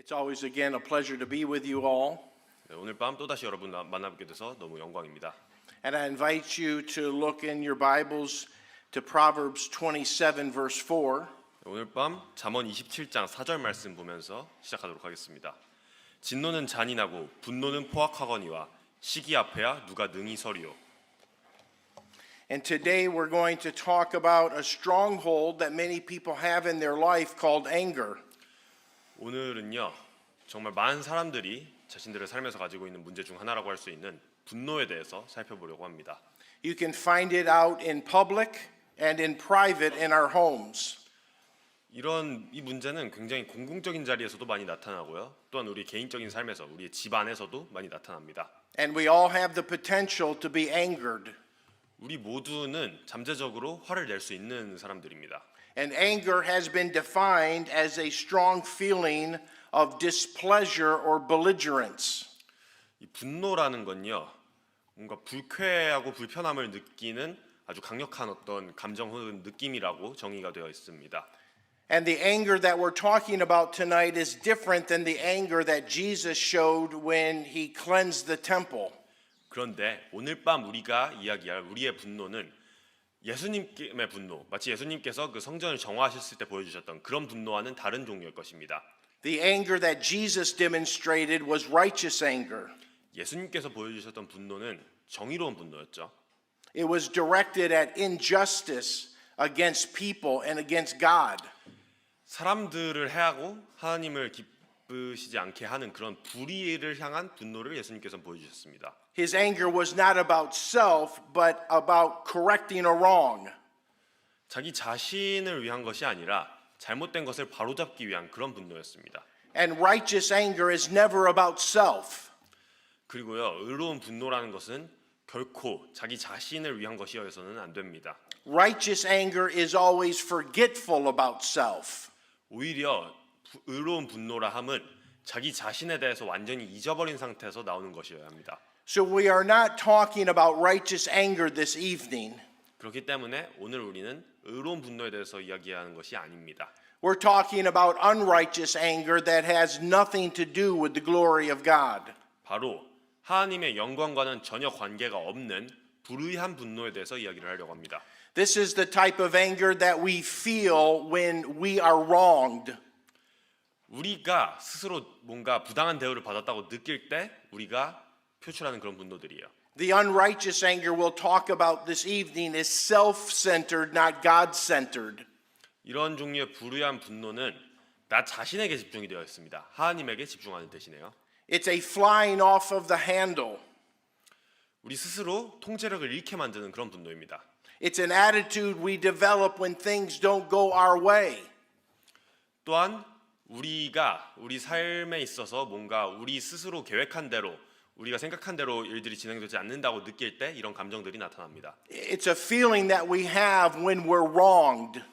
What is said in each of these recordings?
It's always again a pleasure to be with you all. 네, 오늘 밤 또다시 여러분 만나뵙게 돼서 너무 영광입니다. And I invite you to look in your Bibles to Proverbs 27 verse 4. 오늘 밤 잠언 27장 4절 말씀 보면서 시작하도록 하겠습니다. 진노는 잔인하고 분노는 포악하거니와 시기 앞에야 누가 능히 서리요. And today we're going to talk about a stronghold that many people have in their life called anger. 오늘은요 정말 많은 사람들이 자신들의 삶에서 가지고 있는 문제 중 하나라고 할 수 있는 분노에 대해서 살펴보려고 합니다. You can find it out in public and in private in our homes. 이 문제는 굉장히 공공적인 자리에서도 많이 나타나고요. 또한 우리 개인적인 삶에서 우리의 집 안에서도 많이 나타납니다. And we all have the potential to be angered. 우리 모두는 잠재적으로 화를 낼 수 있는 사람들입니다. And anger has been defined as a strong feeling of displeasure or belligerence. 이 분노라는 건요, 뭔가 불쾌하고 불편함을 느끼는 아주 강력한 어떤 감정 혹은 느낌이라고 정의가 되어 있습니다. And the anger that we're talking about tonight is different than the anger that Jesus showed when he cleansed the temple. 그런데 오늘 밤 우리가 이야기할 우리의 분노는 예수님의 분노, 마치 예수님께서 그 성전을 정화하셨을 때 보여주셨던 그런 분노와는 다른 종류일 것입니다. The anger that Jesus demonstrated was righteous anger. 예수님께서 보여주셨던 분노는 정의로운 분노였죠. It was directed at injustice against people and against God. 사람들을 해하고 하나님을 기쁘시지 않게 하는 그런 불의를 향한 분노를 예수님께서 보여주셨습니다. His anger was not about self, but about correcting a wrong. 자기 자신을 위한 것이 아니라 잘못된 것을 바로잡기 위한 그런 분노였습니다. And righteous anger is never about self. 그리고요, 의로운 분노라는 것은 결코 자기 자신을 위한 것이어서는 안 됩니다. Righteous anger is always forgetful about self. 오히려 의로운 분노라 함은 자기 자신에 대해서 완전히 잊어버린 상태에서 나오는 것이어야 합니다. So we are not talking about righteous anger this evening. 그렇기 때문에 오늘 우리는 의로운 분노에 대해서 이야기하는 것이 아닙니다. We're talking about unrighteous anger that has nothing to do with the glory of God. 바로 하나님의 영광과는 전혀 관계가 없는 불의한 분노에 대해서 이야기를 하려고 합니다. This is the type of anger that we feel when we are wronged. 우리가 스스로 뭔가 부당한 대우를 받았다고 느낄 때 우리가 표출하는 그런 분노들이에요. The unrighteous anger we'll talk about this evening is self-centered, not God-centered. 이런 종류의 불의한 분노는 나 자신에게 집중이 되어 있습니다. 하나님에게 집중하는 대신에요. It's a flying off of the handle. 우리 스스로 통제력을 잃게 만드는 그런 분노입니다. It's an attitude we develop when things don't go our way. 또한 우리가 우리 삶에 있어서 뭔가 우리 스스로 계획한 대로 우리가 생각한 대로 일들이 진행되지 않는다고 느낄 때 이런 감정들이 나타납니다. It's a feeling that we have when we're wronged.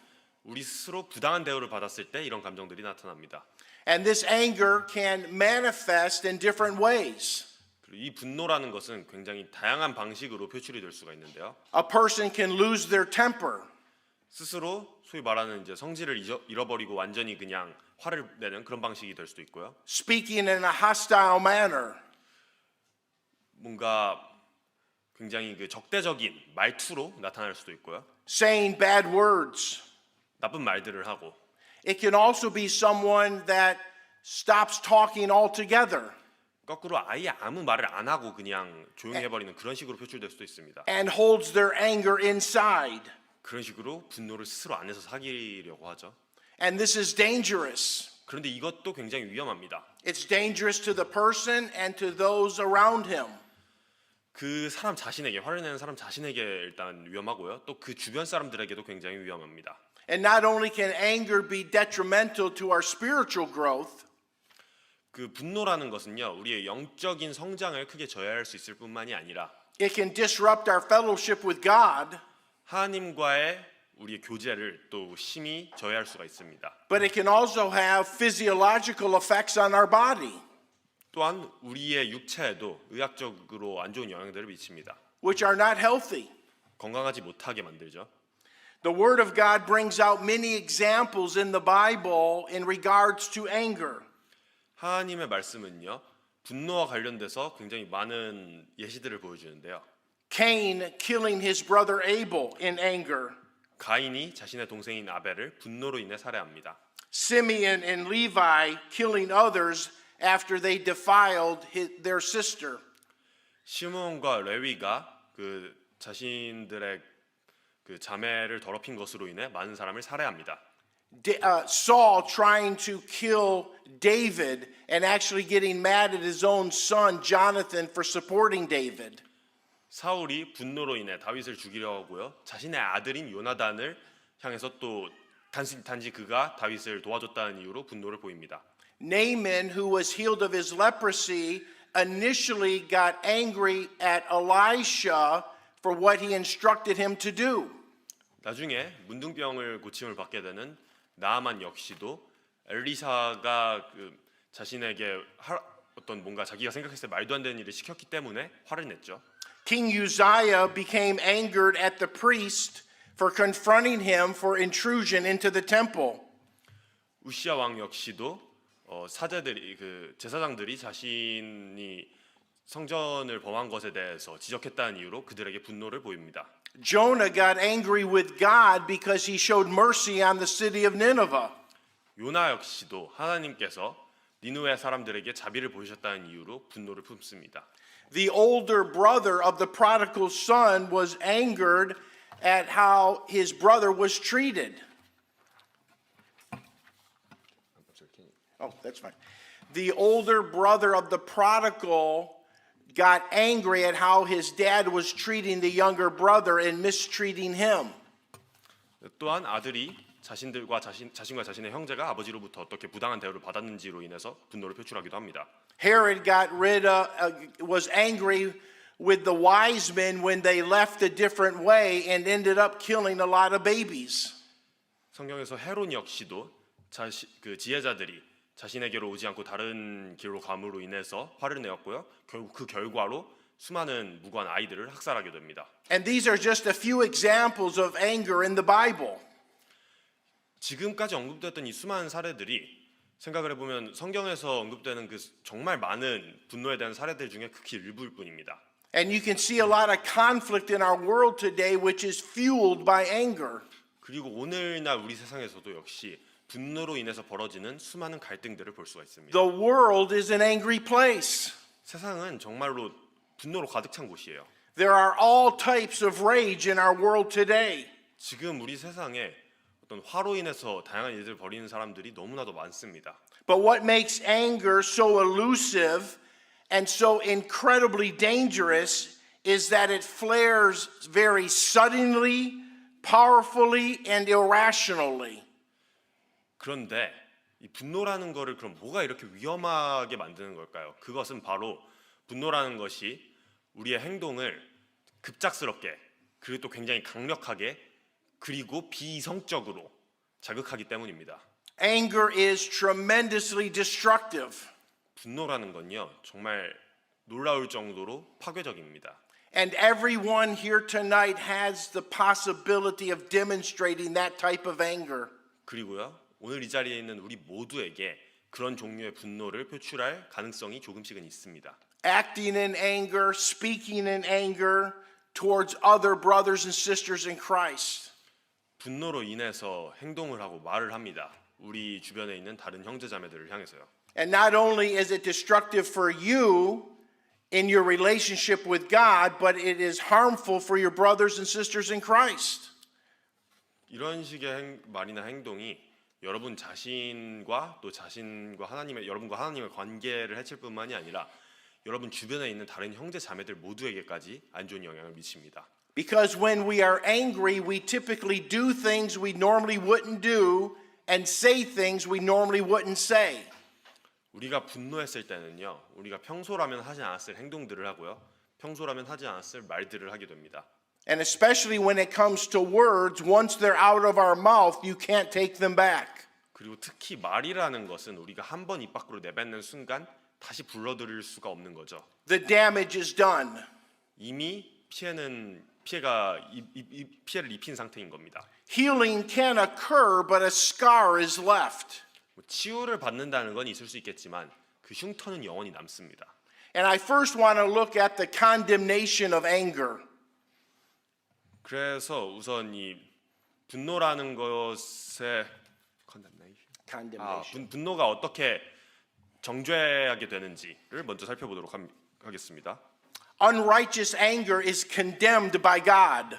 우리 스스로 부당한 대우를 받았을 때 이런 감정들이 나타납니다. And this anger can manifest in different ways. 그리고 이 분노라는 것은 굉장히 다양한 방식으로 표출이 될 수가 있는데요. A person can lose their temper. 스스로 소위 말하는 이제 성질을 잃어버리고 완전히 그냥 화를 내는 그런 방식이 될 수도 있고요. Speaking in a hostile manner. 뭔가 굉장히 그 적대적인 말투로 나타날 수도 있고요. Saying bad words. 나쁜 말들을 하고. It can also be someone that stops talking altogether. 거꾸로 아예 아무 말을 안 하고 그냥 조용히 해버리는 그런 식으로 표출될 수도 있습니다. And holds their anger inside. 그런 식으로 분노를 스스로 안에서 사귀려고 하죠. And this is dangerous. 그런데 이것도 굉장히 위험합니다. It's dangerous to the person and to those around him. 그 사람 자신에게, 화를 내는 사람 자신에게 일단 위험하고요. 또 그 주변 사람들에게도 굉장히 위험합니다. And not only can anger be detrimental to our spiritual growth, 그 분노라는 것은요, 우리의 영적인 성장을 크게 저해할 수 있을 뿐만이 아니라 it can disrupt our fellowship with God, 하나님과의 우리의 교제를 또 심히 저해할 수가 있습니다. but it can also have physiological effects on our body, 또한 우리의 육체에도 의학적으로 안 좋은 영향들을 미칩니다. which are not healthy. 건강하지 못하게 만들죠. The Word of God brings out many examples in the Bible in regards to anger. 하나님의 말씀은요, 분노와 관련돼서 굉장히 많은 예시들을 보여주는데요. Cain killing his brother Abel in anger. 가인이 자신의 동생인 아벨을 분노로 인해 살해합니다. Simeon and Levi killing others after they defiled their sister. 시므온과 레위가 그 자신들의 그 자매를 더럽힌 것으로 인해 많은 사람을 살해합니다. Saul trying to kill David and actually getting mad at his own son Jonathan for supporting David. 사울이 분노로 인해 다윗을 죽이려 하고요. 자신의 아들인 요나단을 향해서 또 단지 그가 다윗을 도와줬다는 이유로 분노를 보입니다. Naaman, who was healed of his leprosy, initially got angry at Elisha for what he instructed him to do. 나중에 문둥병을 고침을 받게 되는 나아만 역시도 엘리사가 자신에게 어떤 뭔가 자기가 생각했을 때 말도 안 되는 일을 시켰기 때문에 화를 냈죠. King Uzziah became angered at the priest for confronting him for intrusion into the temple. 우시아 왕 역시도 사제들이 그 제사장들이 자신이 성전을 범한 것에 대해서 지적했다는 이유로 그들에게 분노를 보입니다. Jonah got angry with God because he showed mercy on the city of Nineveh. 요나 역시도 하나님께서 니느웨 사람들에게 자비를 보이셨다는 이유로 분노를 품습니다. The older brother of the prodigal son was angered at how his brother was treated. Oh, that's fine. The older brother of the prodigal got angry at how his dad was treating the younger brother and mistreating him. 또한 아들이 자신과 자신의 형제가 아버지로부터 어떻게 부당한 대우를 받았는지로 인해서 분노를 표출하기도 합니다. Herod was angry with the wise men when they left a different way and ended up killing a lot of babies. 성경에서 헤롯 역시도 그 지혜자들이 자신에게로 오지 않고 다른 길로 감으로 인해서 화를 내었고요. 결국 그 결과로 수많은 무고한 아이들을 학살하게 됩니다. And these are just a few examples of anger in the Bible. 지금까지 언급됐던 이 수많은 사례들이 생각을 해보면 성경에서 언급되는 그 정말 많은 분노에 대한 사례들 중에 극히 일부일 뿐입니다. And you can see a lot of conflict in our world today which is fueled by anger. 그리고 오늘날 우리 세상에서도 역시 분노로 인해서 벌어지는 수많은 갈등들을 볼 수가 있습니다. The world is an angry place. 세상은 정말로 분노로 가득 찬 곳이에요. There are all types of rage in our world today. 지금 우리 세상에 어떤 화로 인해서 다양한 일들을 벌이는 사람들이 너무나도 많습니다. But what makes anger so elusive and so incredibly dangerous is that it flares very suddenly, powerfully, and irrationally. 그런데 이 분노라는 거를 그럼 뭐가 이렇게 위험하게 만드는 걸까요? 그것은 바로 분노라는 것이 우리의 행동을 급작스럽게 그리고 또 굉장히 강력하게 그리고 비이성적으로 자극하기 때문입니다. Anger is tremendously destructive. 분노라는 건요 정말 놀라울 정도로 파괴적입니다. And everyone here tonight has the possibility of demonstrating that type of anger. 그리고요 오늘 이 자리에 있는 우리 모두에게 그런 종류의 분노를 표출할 가능성이 조금씩은 있습니다. Acting in anger, speaking in anger towards other brothers and sisters in Christ. 분노로 인해서 행동을 하고 말을 합니다. 우리 주변에 있는 다른 형제자매들을 향해서요. And not only is it destructive for you in your relationship with God, but it is harmful for your brothers and sisters in Christ. 이런 식의 말이나 행동이 여러분 자신과 또 여러분과 하나님의 관계를 해칠 뿐만이 아니라 여러분 주변에 있는 다른 형제 자매들 모두에게까지 안 좋은 영향을 미칩니다. Because when we are angry, we typically do things we normally wouldn't do and say things we normally wouldn't say. 우리가 분노했을 때는요, 우리가 평소라면 하지 않았을 행동들을 하고요, 평소라면 하지 않았을 말들을 하게 됩니다. And especially when it comes to words, once they're out of our mouth, you can't take them back. 그리고 특히 말이라는 것은 우리가 한 번 입 밖으로 내뱉는 순간 다시 불러들일 수가 없는 거죠. The damage is done. 이미 피해를 입힌 상태인 겁니다. Healing can occur, but a scar is left. 치유를 받는다는 건 있을 수 있겠지만 그 흉터는 영원히 남습니다. And I first want to look at the condemnation of anger. 그래서 우선 이 분노라는 것의 Condemnation. 분노가 어떻게 정죄하게 되는지를 먼저 살펴보도록 하겠습니다. Unrighteous anger is condemned by God.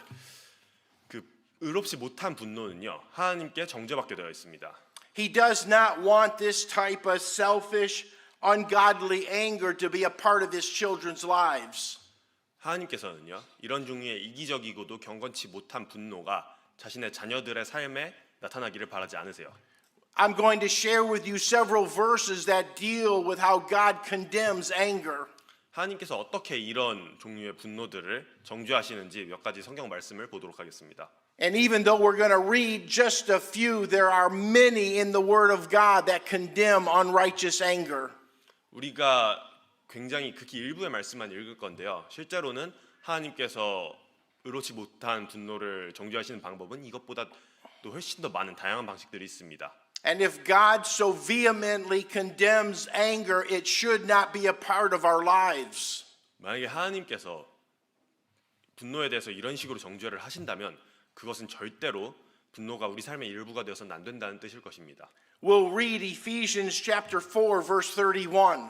그 의롭지 못한 분노는요 하나님께 정죄받게 되어 있습니다. He does not want this type of selfish, ungodly anger to be a part of his children's lives. 하나님께서는요 이런 종류의 이기적이고도 경건치 못한 분노가 자신의 자녀들의 삶에 나타나기를 바라지 않으세요. I'm going to share with you several verses that deal with how God condemns anger. 하나님께서 어떻게 이런 종류의 분노들을 정죄하시는지 몇 가지 성경 말씀을 보도록 하겠습니다. And even though we're going to read just a few, there are many in the Word of God that condemn unrighteous anger. 우리가 굉장히 극히 일부의 말씀만 읽을 건데요. 실제로는 하나님께서 의롭지 못한 분노를 정죄하시는 방법은 이것보다 또 훨씬 더 많은 다양한 방식들이 있습니다. And if God so vehemently condemns anger, it should not be a part of our lives. 만약에 하나님께서 분노에 대해서 이런 식으로 정죄를 하신다면 그것은 절대로 분노가 우리 삶의 일부가 되어서는 안 된다는 뜻일 것입니다. We'll read Ephesians chapter 4 verse 31.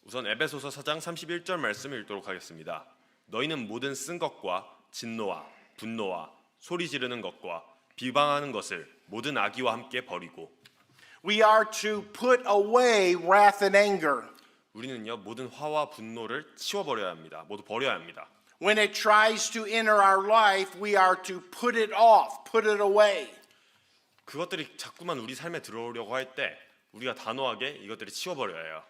우선 에베소서 4장 31절 말씀을 읽도록 하겠습니다. 너희는 모든 쓴 것과 진노와 분노와 소리 지르는 것과 비방하는 것을 모든 악의와 함께 버리고 We are to put away wrath and anger. 우리는요 모든 화와 분노를 치워버려야 합니다. 모두 버려야 합니다. When it tries to enter our life, we are to put it off, put it away. 그것들이 자꾸만 우리 삶에 들어오려고 할 때 우리가 단호하게 이것들을 치워버려야 해요.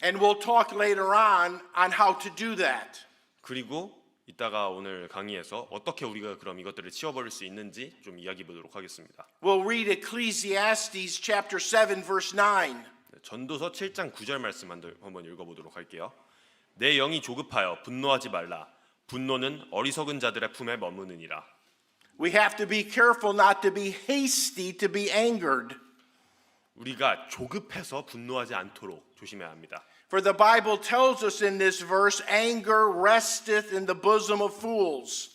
And we'll talk later on how to do that. 그리고 이따가 오늘 강의에서 어떻게 우리가 그럼 이것들을 치워버릴 수 있는지 좀 이야기해 보도록 하겠습니다. We'll read Ecclesiastes chapter 7 verse 9. 전도서 7장 9절 말씀 한번 읽어보도록 할게요. 내 영이 조급하여 분노하지 말라. 분노는 어리석은 자들의 품에 머무느니라. We have to be careful not to be hasty to be angered. 우리가 조급해서 분노하지 않도록 조심해야 합니다. For the Bible tells us in this verse, anger resteth in the bosom of fools.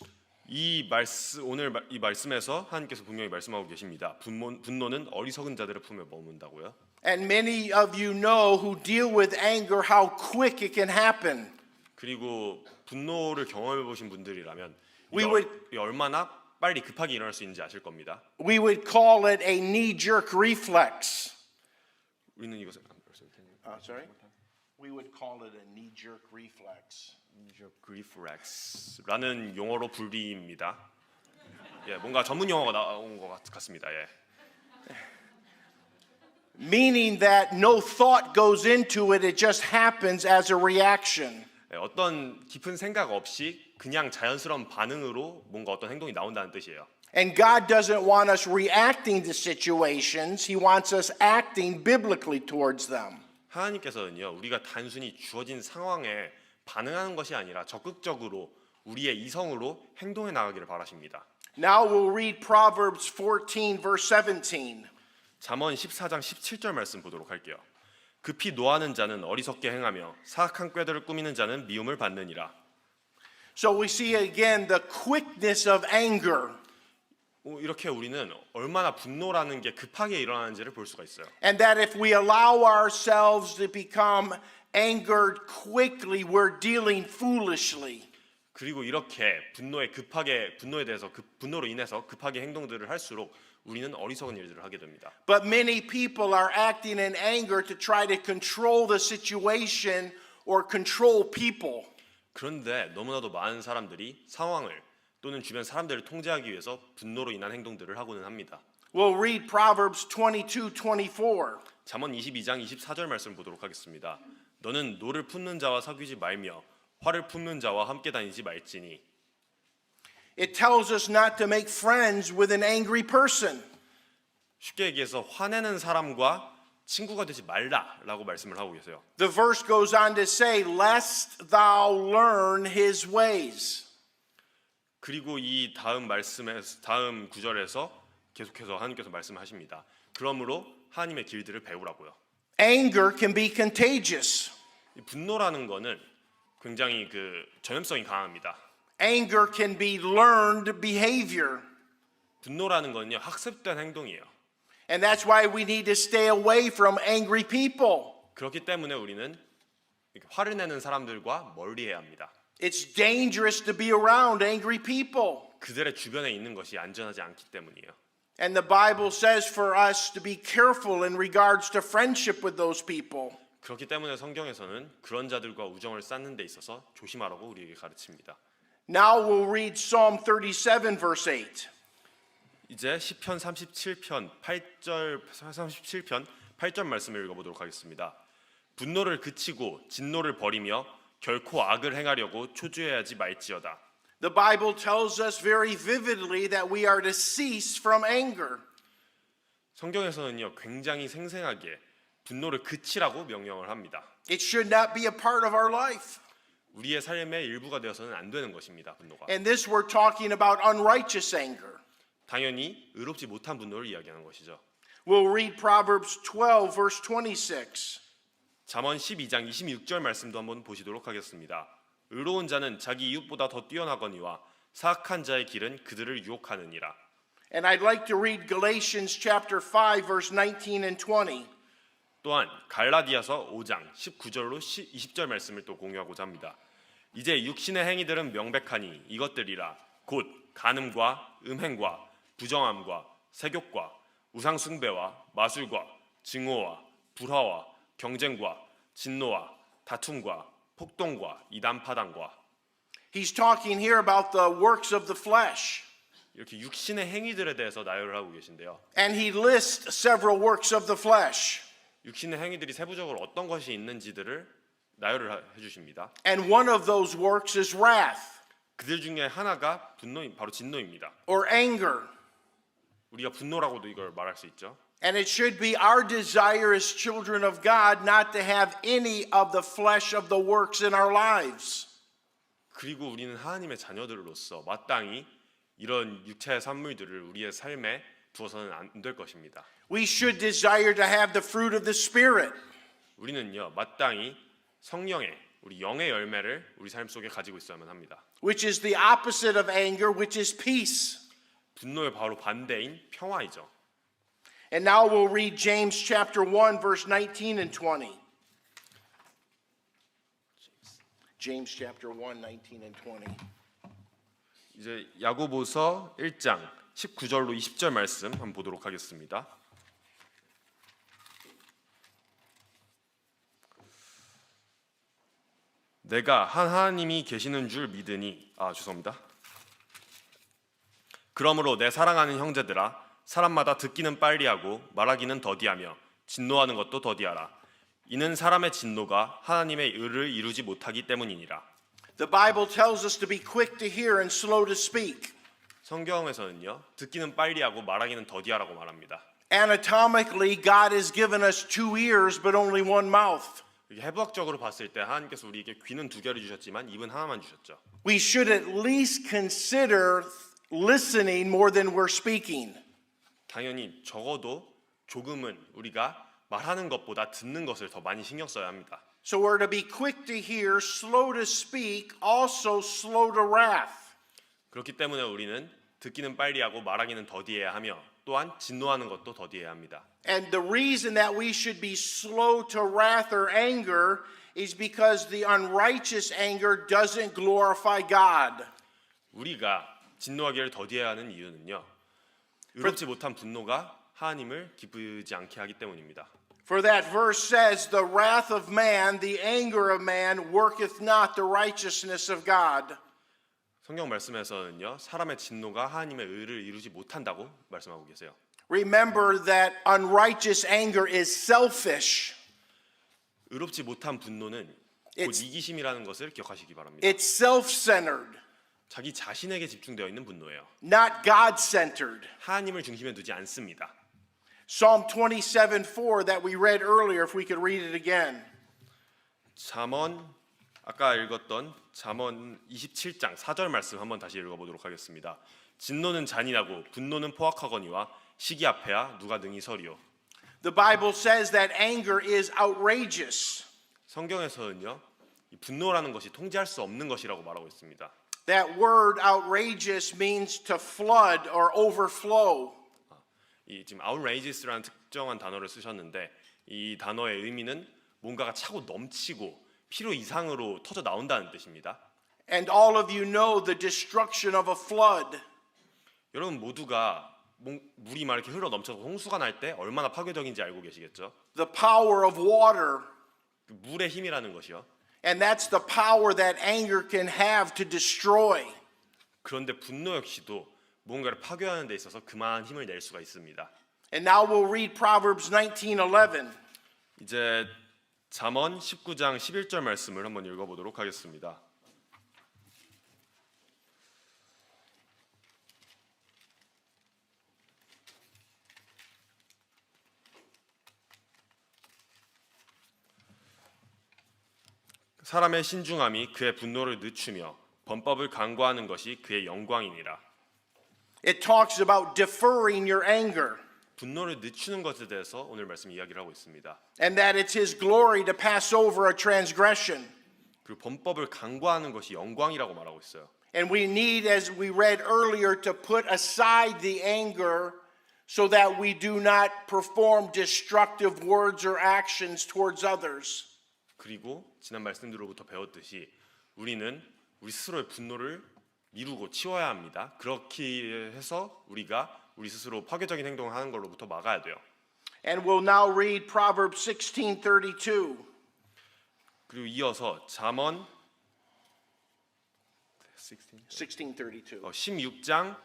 오늘 이 말씀에서 하나님께서 분명히 말씀하고 계십니다. 분노는 어리석은 자들의 품에 머문다고요. And many of you know who deal with anger how quick it can happen. 그리고 분노를 경험해 보신 분들이라면 We 이게 얼마나 빨리 급하게 일어날 수 있는지 아실 겁니다. We would call it a knee-jerk reflex. 우리는 이것을 Sorry? We would call it a knee-jerk reflex. reflex라는 용어로 불립니다. 예, 뭔가 전문 용어가 나온 것 같습니다. 예. Meaning that no thought goes into it, it just happens as a reaction. 예, 어떤 깊은 생각 없이 그냥 자연스러운 반응으로 뭔가 어떤 행동이 나온다는 뜻이에요. And God doesn't want us reacting to situations, He wants us acting biblically towards them. 하나님께서는요, 우리가 단순히 주어진 상황에 반응하는 것이 아니라 적극적으로 우리의 이성으로 행동해 나가기를 바라십니다. Now we'll read Proverbs 14 verse 17. 잠언 14장 17절 말씀 보도록 할게요. 급히 노하는 자는 어리석게 행하며 사악한 꾀들을 꾸미는 자는 미움을 받느니라. So we see again the quickness of anger. 이렇게 우리는 얼마나 분노라는 게 급하게 일어나는지를 볼 수가 있어요. And that if we allow ourselves to become angered quickly, we're dealing foolishly. 그리고 이렇게 분노에 대해서 분노로 인해서 급하게 행동들을 할수록 우리는 어리석은 일들을 하게 됩니다. But many people are acting in anger to try to control the situation or control people. 그런데 너무나도 많은 사람들이 상황을 또는 주변 사람들을 통제하기 위해서 분노로 인한 행동들을 하고는 합니다. We'll read Proverbs 22:24. 잠언 22장 24절 말씀 보도록 하겠습니다. 너는 노를 품는 자와 사귀지 말며 화를 품는 자와 함께 다니지 말지니. It tells us not to make friends with an angry person. 쉽게 얘기해서 화내는 사람과 친구가 되지 말라라고 말씀을 하고 계세요. The verse goes on to say, lest thou learn his ways. 그리고 이 다음 구절에서 계속해서 하나님께서 말씀하십니다. 그러므로 하나님의 길들을 배우라고요. Anger can be contagious. 이 분노라는 거는 굉장히 전염성이 강합니다. Anger can be learned behavior. 분노라는 거는요 학습된 행동이에요. And that's why we need to stay away from angry people. 그렇기 때문에 우리는 이렇게 화를 내는 사람들과 멀리해야 합니다. It's dangerous to be around angry people. 그들의 주변에 있는 것이 안전하지 않기 때문이에요. And the Bible says for us to be careful in regards to friendship with those people. 그렇기 때문에 성경에서는 그런 자들과 우정을 쌓는 데 있어서 조심하라고 우리에게 가르칩니다. Now we'll read Psalm 37 verse 8. 이제 시편 37편 8절 말씀을 읽어보도록 하겠습니다. 분노를 그치고 진노를 버리며 결코 악을 행하려고 초조해하지 말지어다. The Bible tells us very vividly that we are to cease from anger. 성경에서는요 굉장히 생생하게 분노를 그치라고 명령을 합니다. It should not be a part of our life. 우리의 삶의 일부가 되어서는 안 되는 것입니다. 분노가. And this we're talking about unrighteous anger. 당연히 의롭지 못한 분노를 이야기하는 것이죠. We'll read Proverbs 12 verse 26. 잠언 12장 26절 말씀도 한번 보시도록 하겠습니다. 의로운 자는 자기 이웃보다 더 뛰어나거니와 사악한 자의 길은 그들을 유혹하느니라. And I'd like to read Galatians chapter 5 verse 19 and 20. 또한 갈라디아서 5장 19절로 20절 말씀을 또 공유하고자 합니다. 이제 육신의 행위들은 명백하니 이것들이라 곧 간음과 음행과 부정함과 세욕과 우상 숭배와 마술과 증오와 불화와 경쟁과 진노와 다툼과 폭동과 이단 파당과. He's talking here about the works of the flesh. 이렇게 육신의 행위들에 대해서 나열을 하고 계신데요. And he lists several works of the flesh. 육신의 행위들이 세부적으로 어떤 것이 있는지들을 나열을 해주십니다. And one of those works is wrath 그들 중에 하나가 바로 진노입니다. or anger. 우리가 분노라고도 이걸 말할 수 있죠. And it should be our desire as children of God not to have any of the flesh of the works in our lives. 그리고 우리는 하나님의 자녀들로서 마땅히 이런 육체의 산물들을 우리의 삶에 두어서는 안 될 것입니다. We should desire to have the fruit of the Spirit. 우리는요 마땅히 성령의 우리 영의 열매를 우리 삶 속에 가지고 있어야만 합니다. Which is the opposite of anger, which is peace. 분노의 바로 반대인 평화이죠. And now we'll read James chapter 1 verse 19 and 20. James chapter 1 19 and 20. 이제 야고보서 1장 19절로 20절 말씀 한번 보도록 하겠습니다. 내가 한 하나님이 계시는 줄 믿으니 죄송합니다. 그러므로 내 사랑하는 형제들아 사람마다 듣기는 빨리 하고 말하기는 더디하며 진노하는 것도 더디하라. 이는 사람의 진노가 하나님의 의를 이루지 못하기 때문이니라. The Bible tells us to be quick to hear and slow to speak. 성경에서는요 듣기는 빨리 하고 말하기는 더디하라고 말합니다. Anatomically, God has given us 2 ears but only 1 mouth. 해부학적으로 봤을 때 하나님께서 우리에게 귀는 2개를 주셨지만 입은 하나만 주셨죠. We should at least consider listening more than we're speaking. 당연히 적어도 조금은 우리가 말하는 것보다 듣는 것을 더 많이 신경 써야 합니다. So we're to be quick to hear, slow to speak, also slow to wrath. 그렇기 때문에 우리는 듣기는 빨리 하고 말하기는 더디해야 하며 또한 진노하는 것도 더디해야 합니다. And the reason that we should be slow to wrath or anger is because the unrighteous anger doesn't glorify God. 우리가 진노하기를 더디해야 하는 이유는요. 의롭지 못한 분노가 하나님을 기쁘지 않게 하기 때문입니다. For that verse says, the wrath of man, the anger of man, worketh not the righteousness of God. 성경 말씀에서는요. 사람의 진노가 하나님의 의를 이루지 못한다고 말씀하고 계세요. Remember that unrighteous anger is selfish. 의롭지 못한 분노는 곧 It's- 이기심이라는 것을 기억하시기 바랍니다. It's self-centered, 자기 자신에게 집중되어 있는 분노예요. not God-centered. 하나님을 중심에 두지 않습니다. Psalm 27:4 that we read earlier, if we could read it again. 잠언 아까 읽었던 잠언 27장 4절 말씀 한번 다시 읽어보도록 하겠습니다. 진노는 잔인하고 분노는 포악하거니와 시기 앞에야 누가 능히 서리요. The Bible says that anger is outrageous. 성경에서는요, 이 분노라는 것이 통제할 수 없는 것이라고 말하고 있습니다. That word outrageous means to flood or overflow. 이 지금 outrageous라는 특정한 단어를 쓰셨는데 이 단어의 의미는 뭔가가 차고 넘치고 필요 이상으로 터져 나온다는 뜻입니다. And all of you know the destruction of a flood. 여러분 모두가 물이 막 이렇게 흘러 넘쳐서 홍수가 날 때 얼마나 파괴적인지 알고 계시겠죠? The power of water. 그 물의 힘이라는 것이요. And that's the power that anger can have to destroy. 그런데 분노 역시도 무언가를 파괴하는 데 있어서 그만한 힘을 낼 수가 있습니다. And now we'll read Proverbs 19:11. 이제 잠언 19장 11절 말씀을 한번 읽어보도록 하겠습니다. 사람의 신중함이 그의 분노를 늦추며 범법을 강구하는 것이 그의 영광이니라. It talks about deferring your anger, 분노를 늦추는 것에 대해서 오늘 말씀 이야기를 하고 있습니다. and that it's his glory to pass over a transgression. 그리고 범법을 강구하는 것이 영광이라고 말하고 있어요. And we need, as we read earlier, to put aside the anger so that we do not perform destructive words or actions towards others. 그리고 지난 말씀들로부터 배웠듯이 우리는 우리 스스로의 분노를 미루고 치워야 합니다. 그렇게 해서 우리가 우리 스스로 파괴적인 행동을 하는 걸로부터 막아야 돼요. And we'll now read Proverbs 16:32. 그리고 이어서 잠언 16:32. 16장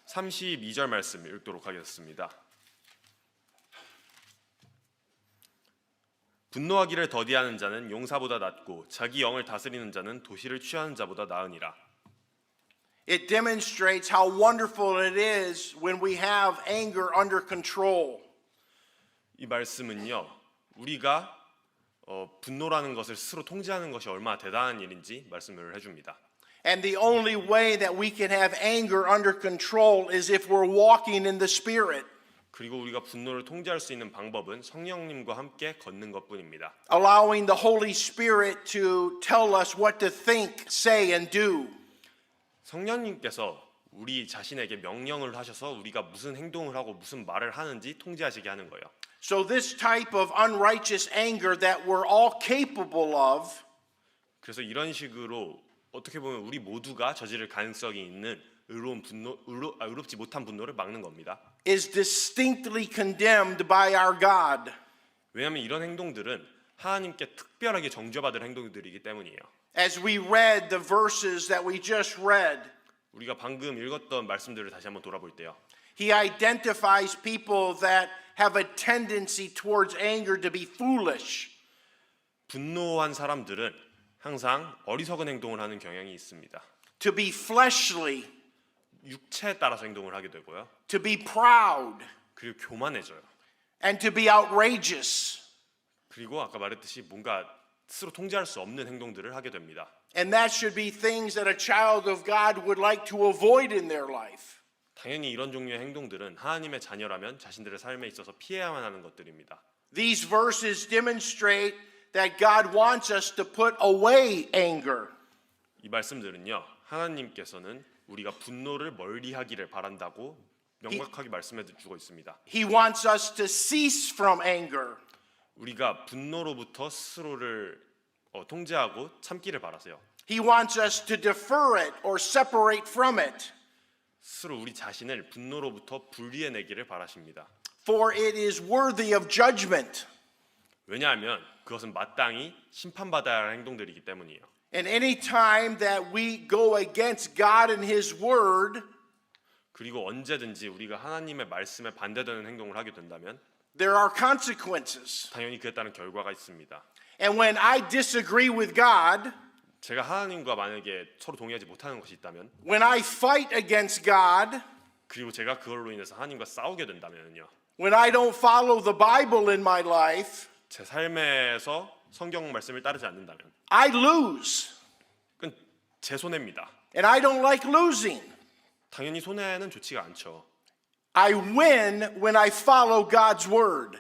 32절 말씀 읽도록 하겠습니다. 분노하기를 더디하는 자는 용사보다 낫고 자기 영을 다스리는 자는 도시를 취하는 자보다 나으니라. It demonstrates how wonderful it is when we have anger under control. 이 말씀은요, 우리가 분노라는 것을 스스로 통제하는 것이 얼마나 대단한 일인지 말씀을 해줍니다. And the only way that we can have anger under control is if we're walking in the Spirit. 그리고 우리가 분노를 통제할 수 있는 방법은 성령님과 함께 걷는 것뿐입니다. Allowing the Holy Spirit to tell us what to think, say, and do. 성령님께서 우리 자신에게 명령을 하셔서 우리가 무슨 행동을 하고 무슨 말을 하는지 통제하시게 하는 거예요. So this type of unrighteous anger that we're all capable of 그래서 이런 식으로 어떻게 보면 우리 모두가 저지를 가능성이 있는 의롭지 못한 분노를 막는 겁니다. is distinctly condemned by our God. 왜냐하면 이런 행동들은 하나님께 특별하게 정죄받을 행동들이기 때문이에요. As we read the verses that we just read, 우리가 방금 읽었던 말씀들을 다시 한번 돌아볼 때요. he identifies people that have a tendency towards anger to be foolish. 분노한 사람들은 항상 어리석은 행동을 하는 경향이 있습니다. To be fleshly, 육체에 따라서 행동을 하게 되고요. to be proud, 그리고 교만해져요. and to be outrageous. 그리고 아까 말했듯이 뭔가 스스로 통제할 수 없는 행동들을 하게 됩니다. And that should be things that a child of God would like to avoid in their life. 당연히 이런 종류의 행동들은 하나님의 자녀라면 자신들의 삶에 있어서 피해야만 하는 것들입니다. These verses demonstrate that God wants us to put away anger. 이 말씀들은요, 하나님께서는 우리가 분노를 멀리하기를 바란다고 명확하게 말씀해 주고 있습니다. He wants us to cease from anger. 우리가 분노로부터 스스로를 통제하고 참기를 바라세요. He wants us to defer it or separate from it. 스스로 우리 자신을 분노로부터 분리해내기를 바라십니다. For it is worthy of judgment. 왜냐하면 그것은 마땅히 심판받아야 할 행동들이기 때문이에요. And any time that we go against God and His Word, 그리고 언제든지 우리가 하나님의 말씀에 반대되는 행동을 하게 된다면 there are consequences. 당연히 그에 따른 결과가 있습니다. And when I disagree with God, 제가 하나님과 만약에 서로 동의하지 못하는 것이 있다면 when I fight against God, 그리고 제가 그걸로 인해서 하나님과 싸우게 된다면요. when I don't follow the Bible in my life, 제 삶에서 성경 말씀을 따르지 않는다면 I lose. 그건 제 손해입니다. And I don't like losing. 당연히 손해는 좋지가 않죠. I win when I follow God's Word.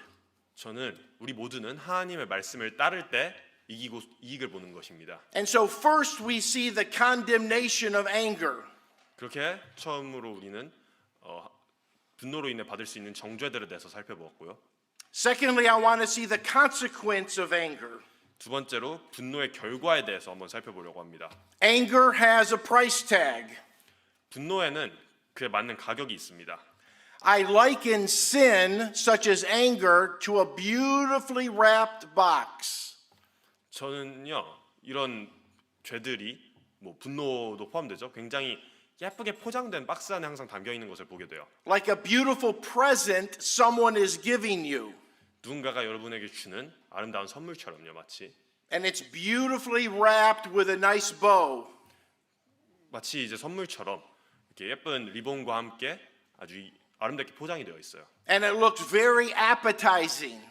저는 우리 모두는 하나님의 말씀을 따를 때 이익을 보는 것입니다. And so first we see the condemnation of anger. 그렇게 처음으로 우리는 분노로 인해 받을 수 있는 정죄들에 대해서 살펴보았고요. Secondly, I want to see the consequence of anger. 두 번째로 분노의 결과에 대해서 한번 살펴보려고 합니다. Anger has a price tag. 분노에는 그에 맞는 가격이 있습니다. I liken sin, such as anger, to a beautifully wrapped box. 저는요 이런 죄들이 뭐 분노도 포함되죠. 굉장히 예쁘게 포장된 박스 안에 항상 담겨 있는 것을 보게 돼요. Like a beautiful present someone is giving you. 누군가가 여러분에게 주는 아름다운 선물처럼요, 마치 And it's beautifully wrapped with a nice bow. 마치 이제 선물처럼 이렇게 예쁜 리본과 함께 아주 아름답게 포장이 되어 있어요. And it looks very appetizing.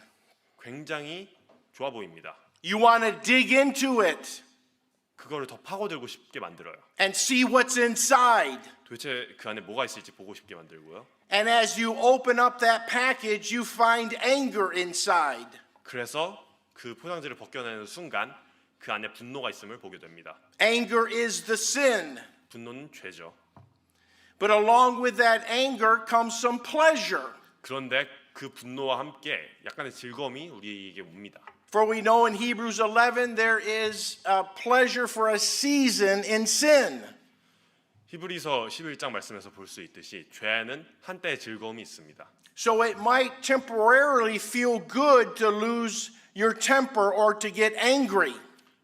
굉장히 좋아 보입니다. You want to dig into it 그거를 더 파고들고 싶게 만들어요. and see what's inside. 도대체 그 안에 뭐가 있을지 보고 싶게 만들고요. And as you open up that package, you find anger inside. 그래서 그 포장지를 벗겨내는 순간 그 안에 분노가 있음을 보게 됩니다. Anger is the sin. 분노는 죄죠. But along with that anger comes some pleasure. 그런데 그 분노와 함께 약간의 즐거움이 우리에게 옵니다. For we know in Hebrews 11 there is a pleasure for a season in sin. 히브리서 11장 말씀에서 볼 수 있듯이 죄에는 한때의 즐거움이 있습니다. So it might temporarily feel good to lose your temper or to get angry.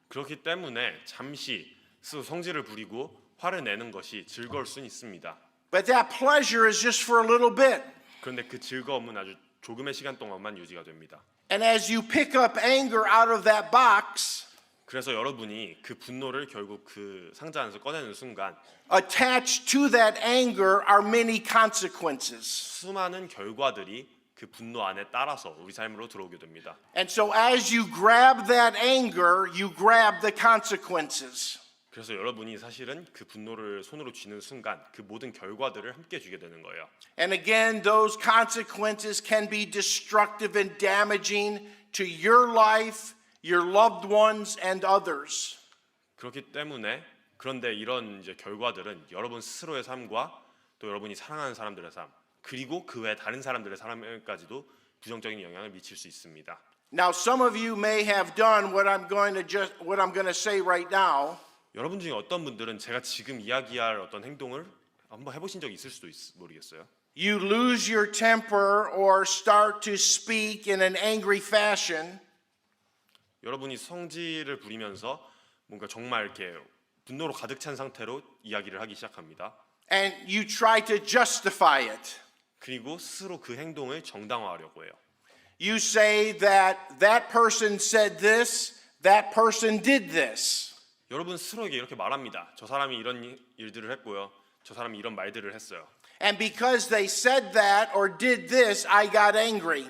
그렇기 때문에 잠시 스스로 성질을 부리고 화를 내는 것이 즐거울 수는 있습니다. But that pleasure is just for a little bit. 그런데 그 즐거움은 아주 조금의 시간 동안만 유지가 됩니다. And as you pick up anger out of that box, 그래서 여러분이 그 분노를 결국 그 상자 안에서 꺼내는 순간 attached to that anger are many consequences. 수많은 결과들이 그 분노 안에 따라서 우리 삶으로 들어오게 됩니다. And so as you grab that anger, you grab the consequences. 그래서 여러분이 사실은 그 분노를 손으로 쥐는 순간 그 모든 결과들을 함께 주게 되는 거예요. And again, those consequences can be destructive and damaging to your life, your loved ones, and others. 그렇기 때문에 그런데 이런 이제 결과들은 여러분 스스로의 삶과 또 여러분이 사랑하는 사람들의 삶 그리고 그 외 다른 사람들의 삶에까지도 부정적인 영향을 미칠 수 있습니다. Now, some of you may have done what I'm going to say right now. 여러분 중에 어떤 분들은 제가 지금 이야기할 어떤 행동을 한번 해보신 적이 있을 수도 모르겠어요. You lose your temper or start to speak in an angry fashion. 여러분이 성질을 부리면서 뭔가 정말 이렇게 분노로 가득 찬 상태로 이야기를 하기 시작합니다. And you try to justify it. 그리고 스스로 그 행동을 정당화하려고 해요. You say that that person said this, that person did this. 여러분 스스로에게 이렇게 말합니다. 저 사람이 이런 일들을 했고요. 저 사람이 이런 말들을 했어요. And because they said that or did this, I got angry.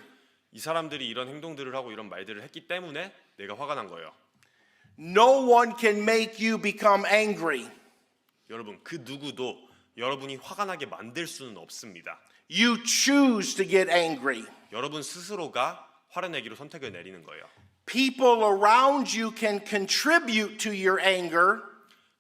이 사람들이 이런 행동들을 하고 이런 말들을 했기 때문에 내가 화가 난 거예요. No one can make you become angry. 여러분 그 누구도 여러분이 화가 나게 만들 수는 없습니다. You choose to get angry. 여러분 스스로가 화를 내기로 선택을 내리는 거예요. People around you can contribute to your anger,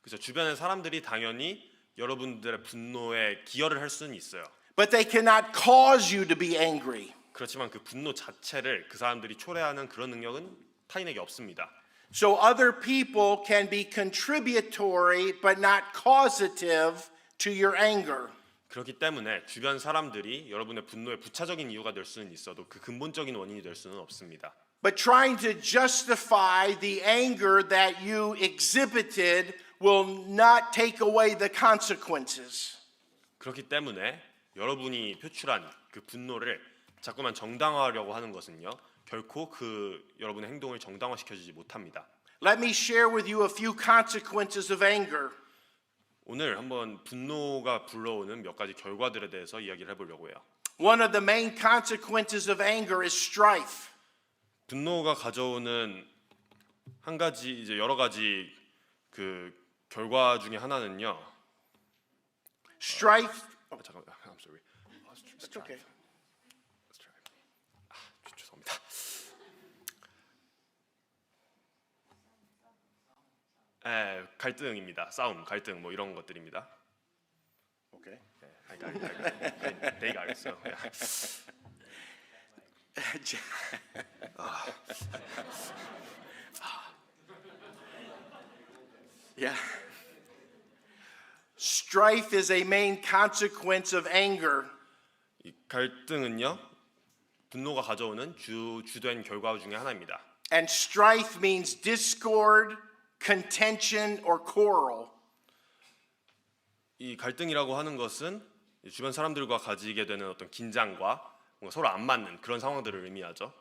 그래서 주변의 사람들이 당연히 여러분들의 분노에 기여를 할 수는 있어요. but they cannot cause you to be angry. 그렇지만 그 분노 자체를 그 사람들이 초래하는 그런 능력은 타인에게 없습니다. So other people can be contributory but not causative to your anger. 그렇기 때문에 주변 사람들이 여러분의 분노에 부차적인 이유가 될 수는 있어도 그 근본적인 원인이 될 수는 없습니다. But trying to justify the anger that you exhibited will not take away the consequences. 그렇기 때문에 여러분이 표출한 그 분노를 자꾸만 정당화하려고 하는 것은요. 결코 그 여러분의 행동을 정당화시켜주지 못합니다. Let me share with you a few consequences of anger. 오늘 한번 분노가 불러오는 몇 가지 결과들에 대해서 이야기를 해보려고 해요. One of the main consequences of anger is strife. 분노가 가져오는 한 가지 이제 여러 가지 그 결과 중에 하나는요. Strife. 잠깐만, I'm sorry. It's okay. 죄송합니다. 갈등입니다. 싸움, 갈등 뭐 이런 것들입니다. Okay. 내가 알겠어요. Yeah. Strife is a main consequence of anger. 이 갈등은요, 분노가 가져오는 주된 결과 중에 하나입니다. And strife means discord, contention, or quarrel. 이 갈등이라고 하는 것은 주변 사람들과 가지게 되는 어떤 긴장과 뭔가 서로 안 맞는 그런 상황들을 의미하죠.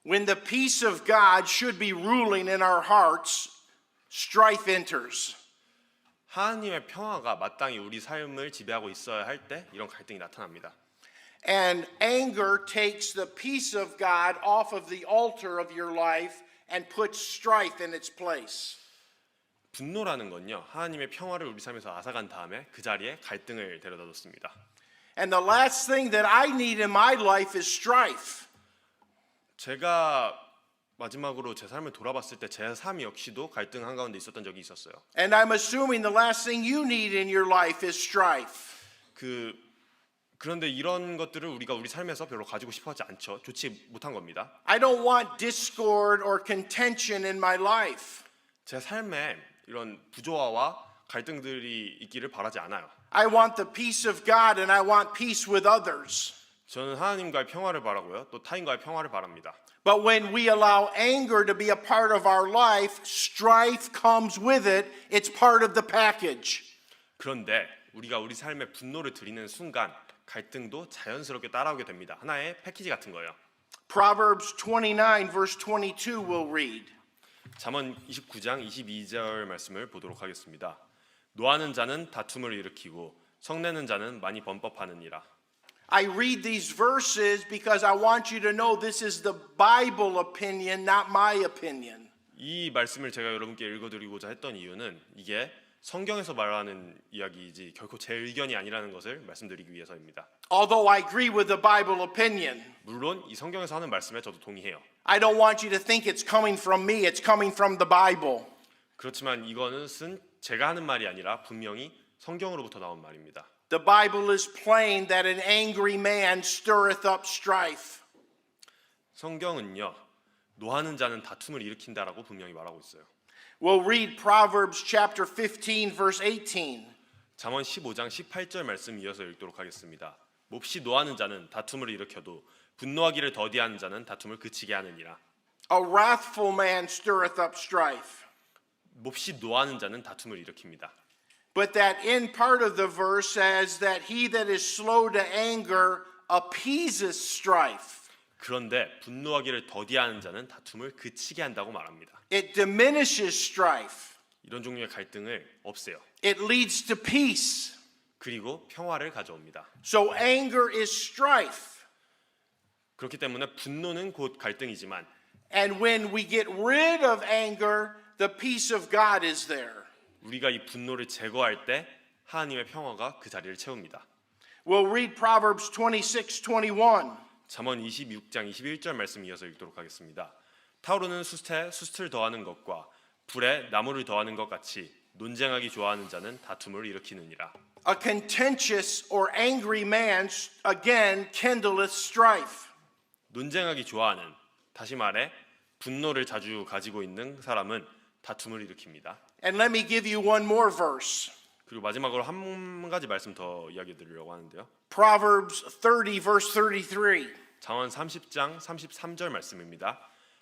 When the peace of God should be ruling in our hearts, strife enters. 하나님의 평화가 마땅히 우리 삶을 지배하고 있어야 할 때 이런 갈등이 나타납니다. And anger takes the peace of God off of the altar of your life and puts strife in its place. 분노라는 건요, 하나님의 평화를 우리 삶에서 앗아간 다음에 그 자리에 갈등을 데려다 뒀습니다. And the last thing that I need in my life is strife. 제가 마지막으로 제 삶을 돌아봤을 때 제 삶 역시도 갈등 한가운데 있었던 적이 있었어요. And I'm assuming the last thing you need in your life is strife. 그런데 이런 것들을 우리가 우리 삶에서 별로 가지고 싶어하지 않죠. 좋지 못한 겁니다. I don't want discord or contention in my life. 제 삶에 이런 부조화와 갈등들이 있기를 바라지 않아요. I want the peace of God and I want peace with others. 저는 하나님과의 평화를 바라고요. 또 타인과의 평화를 바랍니다. But when we allow anger to be a part of our life, strife comes with it. It's part of the package. 그런데 우리가 우리 삶에 분노를 들이는 순간 갈등도 자연스럽게 따라오게 됩니다. 하나의 패키지 같은 거예요. Proverbs 29 verse 22 will read. 잠언 29장 22절 말씀을 보도록 하겠습니다. 노하는 자는 다툼을 일으키고 성내는 자는 많이 범법하느니라. I read these verses because I want you to know this is the Bible opinion, not my opinion. 이 말씀을 제가 여러분께 읽어드리고자 했던 이유는 이게 성경에서 말하는 이야기이지 결코 제 의견이 아니라는 것을 말씀드리기 위해서입니다. Although I agree with the Bible opinion, 물론 이 성경에서 하는 말씀에 저도 동의해요. I don't want you to think it's coming from me, it's coming from the Bible. 그렇지만 이것은 제가 하는 말이 아니라 분명히 성경으로부터 나온 말입니다. The Bible is plain that an angry man stirreth up strife. 성경은요, 노하는 자는 다툼을 일으킨다라고 분명히 말하고 있어요. We'll read Proverbs chapter 15 verse 18. 잠언 15장 18절 말씀 이어서 읽도록 하겠습니다. 몹시 노하는 자는 다툼을 일으켜도 분노하기를 더디하는 자는 다툼을 그치게 하느니라. A wrathful man stirreth up strife. 몹시 노하는 자는 다툼을 일으킵니다. But that in part of the verse says that he that is slow to anger appeases strife. 그런데 분노하기를 더디하는 자는 다툼을 그치게 한다고 말합니다. It diminishes strife. 이런 종류의 갈등을 없애요. It leads to peace. 그리고 평화를 가져옵니다. So anger is strife. 그렇기 때문에 분노는 곧 갈등이지만 And when we get rid of anger, the peace of God is there. 우리가 이 분노를 제거할 때 하나님의 평화가 그 자리를 채웁니다. We'll read Proverbs 26:21. 잠언 26장 21절 말씀 이어서 읽도록 하겠습니다. 타오르는 숯에 숯을 더하는 것과 불에 나무를 더하는 것 같이 논쟁하기 좋아하는 자는 다툼을 일으키느니라. A contentious or angry man again kindleth strife. 논쟁하기 좋아하는, 다시 말해 분노를 자주 가지고 있는 사람은 다툼을 일으킵니다. And let me give you one more verse. 그리고 마지막으로 한 가지 말씀 더 이야기 드리려고 하는데요. Proverbs 30 verse 33. 잠언 30장 33절 말씀입니다.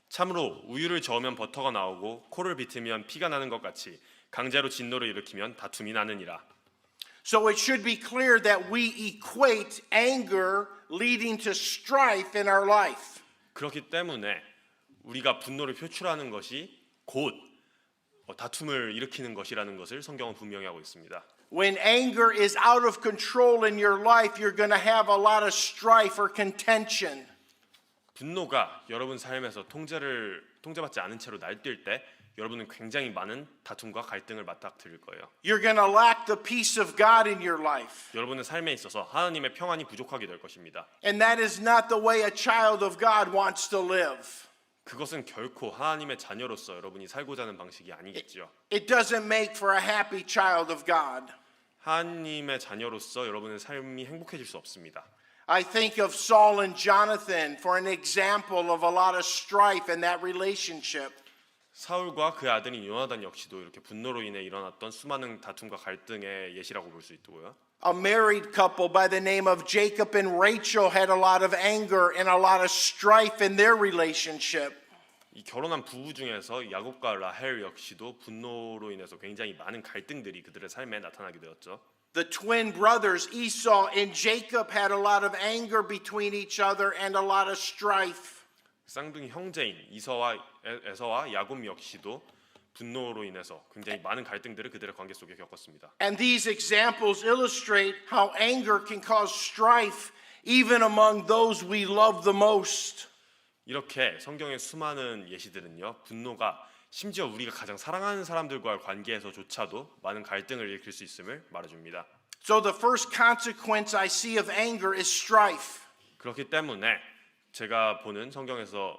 참으로 우유를 저으면 버터가 나오고 코를 비트면 피가 나는 것 같이 강제로 진노를 일으키면 다툼이 나느니라. So it should be clear that we equate anger leading to strife in our life. 그렇기 때문에 우리가 분노를 표출하는 것이 곧 다툼을 일으키는 것이라는 것을 성경은 분명히 하고 있습니다. When anger is out of control in your life, you're going to have a lot of strife or contention. 분노가 여러분 삶에서 통제받지 않은 채로 날뛸 때 여러분은 굉장히 많은 다툼과 갈등을 맞닥뜨릴 거예요. You're going to lack the peace of God in your life. 여러분의 삶에 있어서 하나님의 평안이 부족하게 될 것입니다. And that is not the way a child of God wants to live. 그것은 결코 하나님의 자녀로서 여러분이 살고자 하는 방식이 아니겠지요. It doesn't make for a happy child of God. 하나님의 자녀로서 여러분의 삶이 행복해질 수 없습니다. I think of Saul and Jonathan for an example of a lot of strife in that relationship. 사울과 그 아들인 요나단 역시도 이렇게 분노로 인해 일어났던 수많은 다툼과 갈등의 예시라고 볼 수 있고요. A married couple by the name of Jacob and Rachel had a lot of anger and a lot of strife in their relationship. 이 결혼한 부부 중에서 야곱과 라헬 역시도 분노로 인해서 굉장히 많은 갈등들이 그들의 삶에 나타나게 되었죠. The twin brothers Esau and Jacob had a lot of anger between each other and a lot of strife. 쌍둥이 형제인 에서와 야곱 역시도 분노로 인해서 굉장히 많은 갈등들을 그들의 관계 속에 겪었습니다. And these examples illustrate how anger can cause strife even among those we love the most. 이렇게 성경의 수많은 예시들은요, 분노가 심지어 우리가 가장 사랑하는 사람들과의 관계에서조차도 많은 갈등을 일으킬 수 있음을 말해줍니다. So the first consequence I see of anger is strife. 그렇기 때문에 제가 보는 성경에서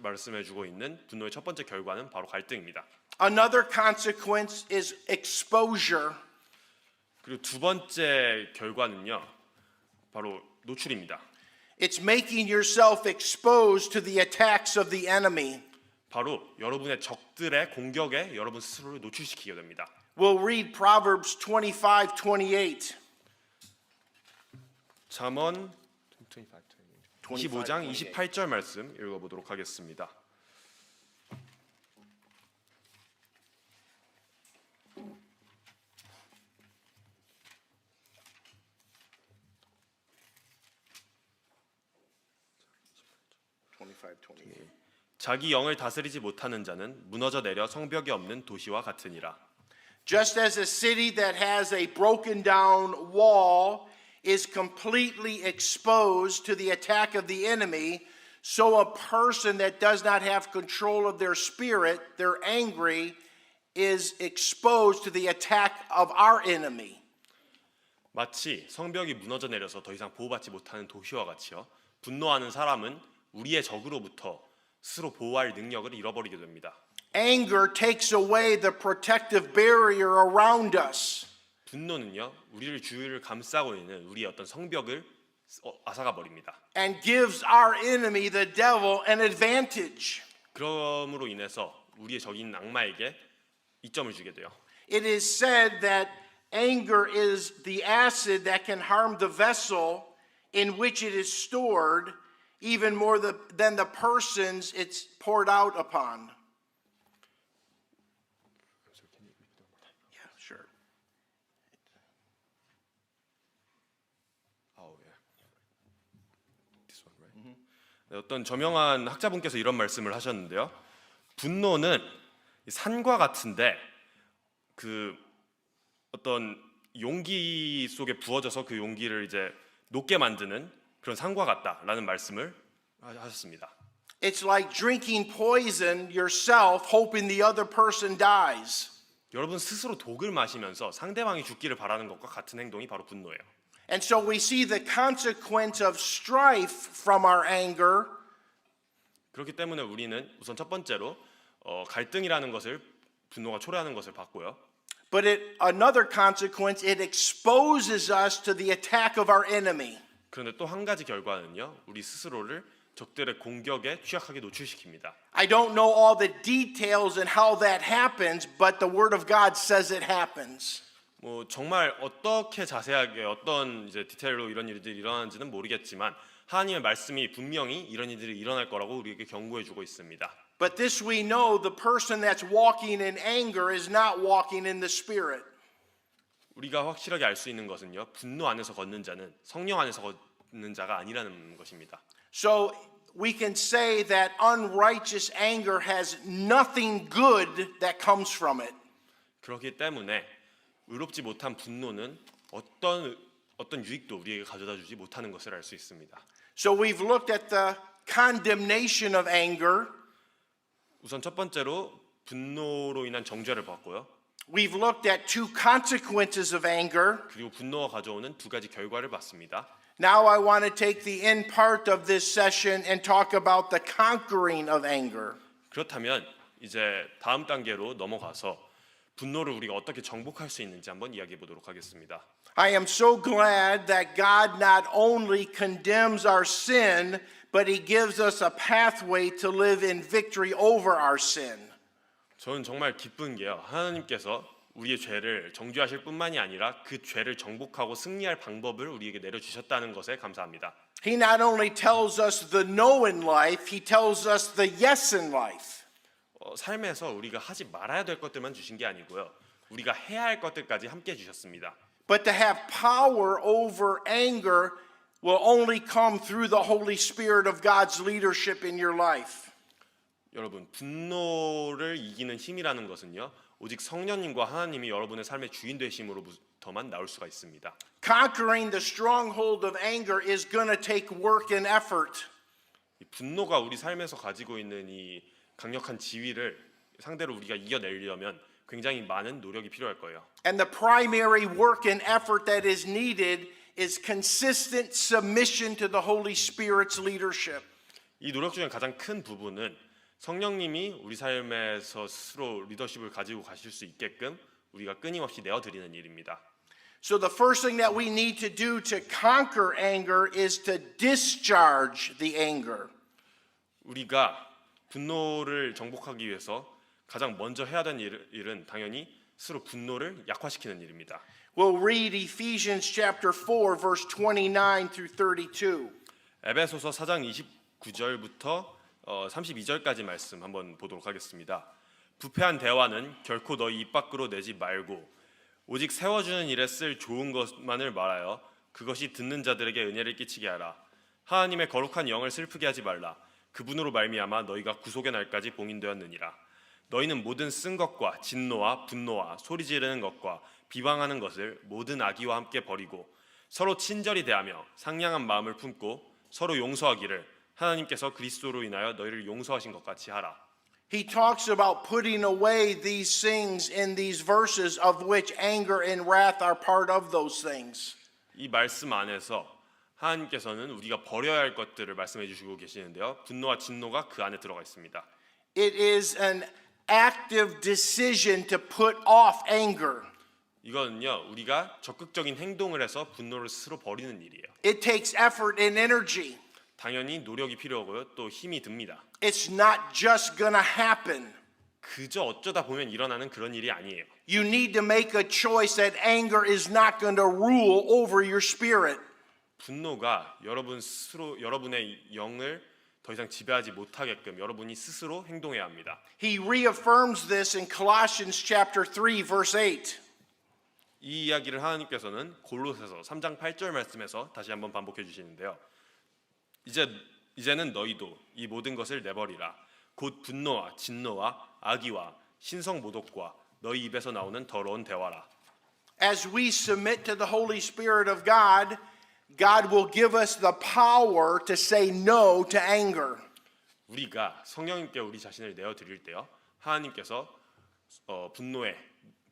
말씀해주고 있는 분노의 첫 번째 결과는 바로 갈등입니다. Another consequence is exposure. 그리고 두 번째 결과는요, 바로 노출입니다. It's making yourself exposed to the attacks of the enemy. 바로 여러분의 적들의 공격에 여러분 스스로를 노출시키게 됩니다. We'll read Proverbs 25:28. 잠언 25장 28절 말씀 읽어보도록 하겠습니다. 자기 영을 다스리지 못하는 자는 무너져 내려 성벽이 없는 도시와 같으니라. Just as a city that has a broken down wall is completely exposed to the attack of the enemy, so a person that does not have control of their spirit, they're angry, is exposed to the attack of our enemy. 마치 성벽이 무너져 내려서 더 이상 보호받지 못하는 도시와 같이요. 분노하는 사람은 우리의 적으로부터 스스로 보호할 능력을 잃어버리게 됩니다. Anger takes away the protective barrier around us. 분노는요, 우리를 주위를 감싸고 있는 우리의 어떤 성벽을 앗아가 버립니다. And gives our enemy, the devil, an advantage. 그럼으로 인해서 우리의 적인 악마에게 이점을 주게 돼요. It is said that anger is the acid that can harm the vessel in which it is stored, even more than the persons it's poured out upon. Yeah, sure. 어떤 저명한 학자분께서 이런 말씀을 하셨는데요. 분노는 산과 같은데 그 어떤 용기 속에 부어져서 그 용기를 이제 녹게 만드는 그런 산과 같다라는 말씀을 하셨습니다. It's like drinking poison yourself, hoping the other person dies. 여러분 스스로 독을 마시면서 상대방이 죽기를 바라는 것과 같은 행동이 바로 분노예요. And so we see the consequence of strife from our anger. 그렇기 때문에 우리는 우선 첫 번째로 갈등이라는 것을 분노가 초래하는 것을 봤고요. But another consequence, it exposes us to the attack of our enemy. 그런데 또 한 가지 결과는요, 우리 스스로를 적들의 공격에 취약하게 노출시킵니다. I don't know all the details and how that happens, but the Word of God says it happens. 뭐 정말 어떻게 자세하게 어떤 이제 디테일로 이런 일들이 일어나는지는 모르겠지만 하나님의 말씀이 분명히 이런 일들이 일어날 거라고 우리에게 경고해주고 있습니다. But this we know, the person that's walking in anger is not walking in the Spirit. 우리가 확실하게 알 수 있는 것은요, 분노 안에서 걷는 자는 성령 안에서 걷는 자가 아니라는 것입니다. So we can say that unrighteous anger has nothing good that comes from it. 그렇기 때문에 의롭지 못한 분노는 어떤 유익도 우리에게 가져다 주지 못하는 것을 알 수 있습니다. So we've looked at the condemnation of anger. 우선 첫 번째로 분노로 인한 정죄를 봤고요. We've looked at two consequences of anger. 그리고 분노가 가져오는 두 가지 결과를 봤습니다. Now I want to take the end part of this session and talk about the conquering of anger. 그렇다면 이제 다음 단계로 넘어가서 분노를 우리가 어떻게 정복할 수 있는지 한번 이야기해 보도록 하겠습니다. I am so glad that God not only condemns our sin, but He gives us a pathway to live in victory over our sin. 저는 정말 기쁜 게요. 하나님께서 우리의 죄를 정죄하실 뿐만이 아니라 그 죄를 정복하고 승리할 방법을 우리에게 내려주셨다는 것에 감사합니다. He not only tells us the no in life, He tells us the yes in life. 삶에서 우리가 하지 말아야 될 것들만 주신 게 아니고요. 우리가 해야 할 것들까지 함께 주셨습니다. But to have power over anger will only come through the Holy Spirit of God's leadership in your life. 여러분, 분노를 이기는 힘이라는 것은요. 오직 성령님과 하나님이 여러분의 삶의 주인 되심으로부터만 나올 수가 있습니다. Conquering the stronghold of anger is going to take work and effort. 이 분노가 우리 삶에서 가지고 있는 이 강력한 지위를 상대로 우리가 이겨내려면 굉장히 많은 노력이 필요할 거예요. And the primary work and effort that is needed is consistent submission to the Holy Spirit's leadership. 이 노력 중에 가장 큰 부분은 성령님이 우리 삶에서 스스로 리더십을 가지고 가실 수 있게끔 우리가 끊임없이 내어드리는 일입니다. So the first thing that we need to do to conquer anger is to discharge the anger. 우리가 분노를 정복하기 위해서 가장 먼저 해야 되는 일은 당연히 스스로 분노를 약화시키는 일입니다. We'll read Ephesians chapter 4 verse 29 through 32. 에베소서 4장 29절부터 32절까지 말씀 한번 보도록 하겠습니다. 부패한 대화는 결코 너희 입 밖으로 내지 말고 오직 세워주는 일에 쓸 좋은 것만을 말하여 그것이 듣는 자들에게 은혜를 끼치게 하라. 하나님의 거룩한 영을 슬프게 하지 말라. 그분으로 말미암아 너희가 구속의 날까지 봉인되었느니라. 너희는 모든 쓴 것과 진노와 분노와 소리 지르는 것과 비방하는 것을 모든 악의와 함께 버리고 서로 친절히 대하며 상냥한 마음을 품고 서로 용서하기를 하나님께서 그리스도로 인하여 너희를 용서하신 것 같이 하라. He talks about putting away these things in these verses, of which anger and wrath are part of those things. 이 말씀 안에서 하나님께서는 우리가 버려야 할 것들을 말씀해 주시고 계시는데요. 분노와 진노가 그 안에 들어가 있습니다. It is an active decision to put off anger. 이거는요. 우리가 적극적인 행동을 해서 분노를 스스로 버리는 일이에요. It takes effort and energy. 당연히 노력이 필요하고요. 또 힘이 듭니다. It's not just gonna happen. 그저 어쩌다 보면 일어나는 그런 일이 아니에요. You need to make a choice that anger is not going to rule over your spirit. 분노가 여러분 스스로 여러분의 영을 더 이상 지배하지 못하게끔 여러분이 스스로 행동해야 합니다. He reaffirms this in Colossians chapter 3 verse 8. 이 이야기를 하나님께서는 골로새서 3장 8절 말씀에서 다시 한번 반복해 주시는데요. 이제는 너희도 이 모든 것을 내버리라. 곧 분노와 진노와 악의와 신성 모독과 너희 입에서 나오는 더러운 대화라. As we submit to the Holy Spirit of God, God will give us the power to say no to anger. 우리가 성령님께 우리 자신을 내어 드릴 때요. 하나님께서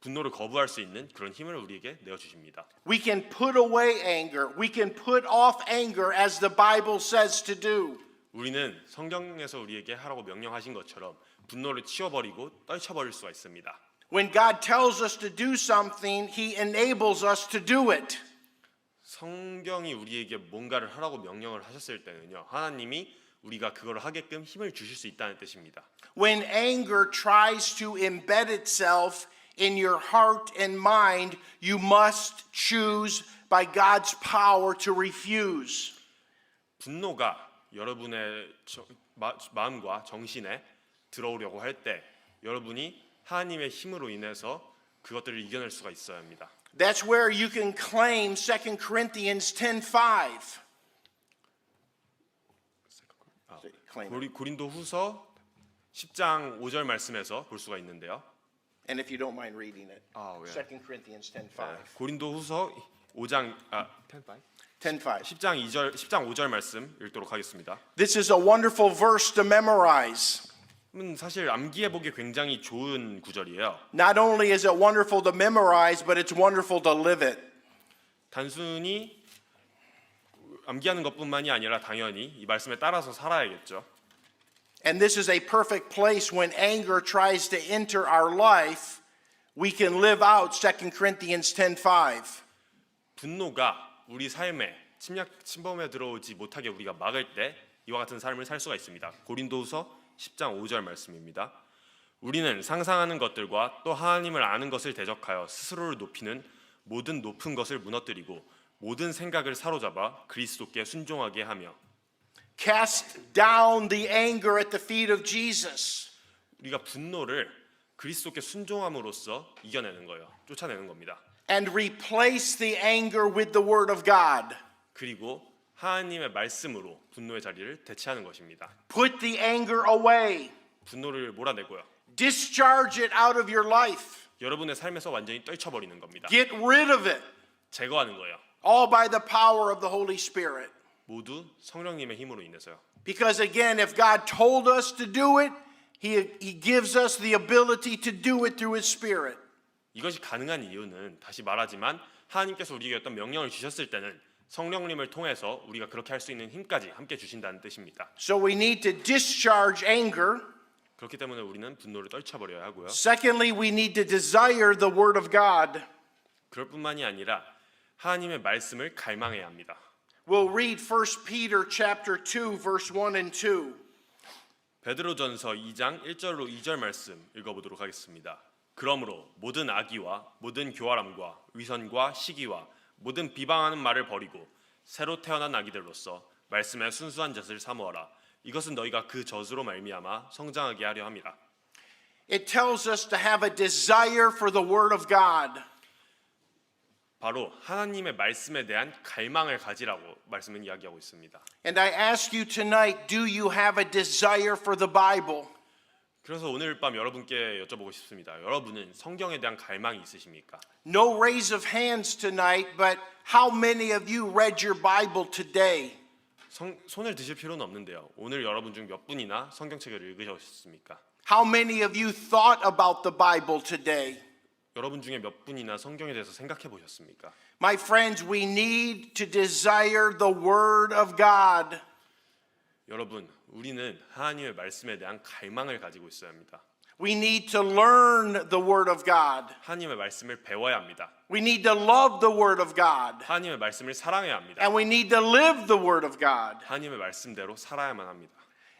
분노를 거부할 수 있는 그런 힘을 우리에게 내어 주십니다. We can put away anger. We can put off anger as the Bible says to do. 우리는 성경에서 우리에게 하라고 명령하신 것처럼 분노를 치워버리고 떨쳐버릴 수가 있습니다. When God tells us to do something, He enables us to do it. 성경이 우리에게 뭔가를 하라고 명령을 하셨을 때는요. 하나님이 우리가 그걸 하게끔 힘을 주실 수 있다는 뜻입니다. When anger tries to embed itself in your heart and mind, you must choose by God's power to refuse. 분노가 여러분의 마음과 정신에 들어오려고 할 때 여러분이 하나님의 힘으로 인해서 그것들을 이겨낼 수가 있어야 합니다. That's where you can claim 2 Corinthians 10:5. 고린도 후서 10장 5절 말씀에서 볼 수가 있는데요. And if you don't mind reading it. 왜? 2 Corinthians 10:5. 고린도 후서 5장 10:5. 10장 5절 말씀 읽도록 하겠습니다. This is a wonderful verse to memorize. 사실 암기해 보기 굉장히 좋은 구절이에요. Not only is it wonderful to memorize, but it's wonderful to live it. 단순히 암기하는 것뿐만이 아니라 당연히 이 말씀에 따라서 살아야겠죠. And this is a perfect place when anger tries to enter our life, we can live out 2 Corinthians 10:5. 분노가 우리 삶에 침범에 들어오지 못하게 우리가 막을 때 이와 같은 삶을 살 수가 있습니다. 고린도후서 10장 5절 말씀입니다. 우리는 상상하는 것들과 또 하나님을 아는 것을 대적하여 스스로를 높이는 모든 높은 것을 무너뜨리고 모든 생각을 사로잡아 그리스도께 순종하게 하며 Cast down the anger at the feet of Jesus. 우리가 분노를 그리스도께 순종함으로써 이겨내는 거예요. 쫓아내는 겁니다. And replace the anger with the word of God. 그리고 하나님의 말씀으로 분노의 자리를 대체하는 것입니다. Put the anger away. 분노를 몰아내고요. Discharge it out of your life. 여러분의 삶에서 완전히 떨쳐버리는 겁니다. Get rid of it. 제거하는 거예요. All by the power of the Holy Spirit. 모두 성령님의 힘으로 인해서요. Because again, if God told us to do it, He gives us the ability to do it through His Spirit. 이것이 가능한 이유는 다시 말하지만 하나님께서 우리에게 어떤 명령을 주셨을 때는 성령님을 통해서 우리가 그렇게 할 수 있는 힘까지 함께 주신다는 뜻입니다. So we need to discharge anger. 그렇기 때문에 우리는 분노를 떨쳐버려야 하고요. Secondly, we need to desire the Word of God. 그럴 뿐만이 아니라 하나님의 말씀을 갈망해야 합니다. We'll read 1 Peter chapter 2 verse 1 and 2. 베드로전서 2장 1절로 2절 말씀 읽어보도록 하겠습니다. 그러므로 모든 악의와 모든 교활함과 위선과 시기와 모든 비방하는 말을 버리고 새로 태어난 아기들로서 말씀의 순수한 젖을 사모하라. 이것은 너희가 그 젖으로 말미암아 성장하게 하려 함이라. It tells us to have a desire for the Word of God. 바로 하나님의 말씀에 대한 갈망을 가지라고 말씀은 이야기하고 있습니다. And I ask you tonight, do you have a desire for the Bible? 그래서 오늘 밤 여러분께 여쭤보고 싶습니다. 여러분은 성경에 대한 갈망이 있으십니까? No raise of hands tonight, but how many of you read your Bible today? 손을 드실 필요는 없는데요. 오늘 여러분 중 몇 분이나 성경책을 읽으셨습니까? How many of you thought about the Bible today? 여러분 중에 몇 분이나 성경에 대해서 생각해 보셨습니까? My friends, we need to desire the Word of God. 여러분, 우리는 하나님의 말씀에 대한 갈망을 가지고 있어야 합니다. We need to learn the Word of God. 하나님의 말씀을 배워야 합니다. We need to love the Word of God. 하나님의 말씀을 사랑해야 합니다. And we need to live the Word of God. 하나님의 말씀대로 살아야만 합니다.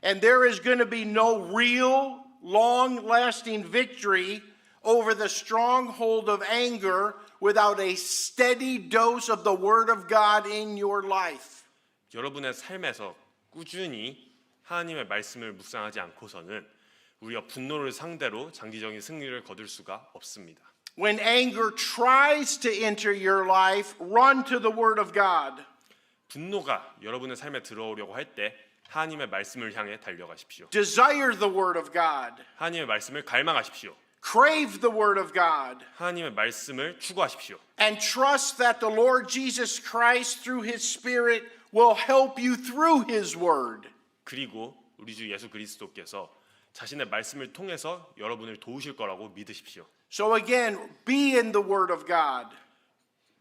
And there is going to be no real, long-lasting victory over the stronghold of anger without a steady dose of the Word of God in your life. 여러분의 삶에서 꾸준히 하나님의 말씀을 묵상하지 않고서는 우리가 분노를 상대로 장기적인 승리를 거둘 수가 없습니다. When anger tries to enter your life, run to the Word of God. 분노가 여러분의 삶에 들어오려고 할 때 하나님의 말씀을 향해 달려가십시오. Desire the Word of God. 하나님의 말씀을 갈망하십시오. Crave the Word of God. 하나님의 말씀을 추구하십시오. And trust that the Lord Jesus Christ through His Spirit will help you through His Word. 그리고 우리 주 예수 그리스도께서 자신의 말씀을 통해서 여러분을 도우실 거라고 믿으십시오. So again, be in the Word of God.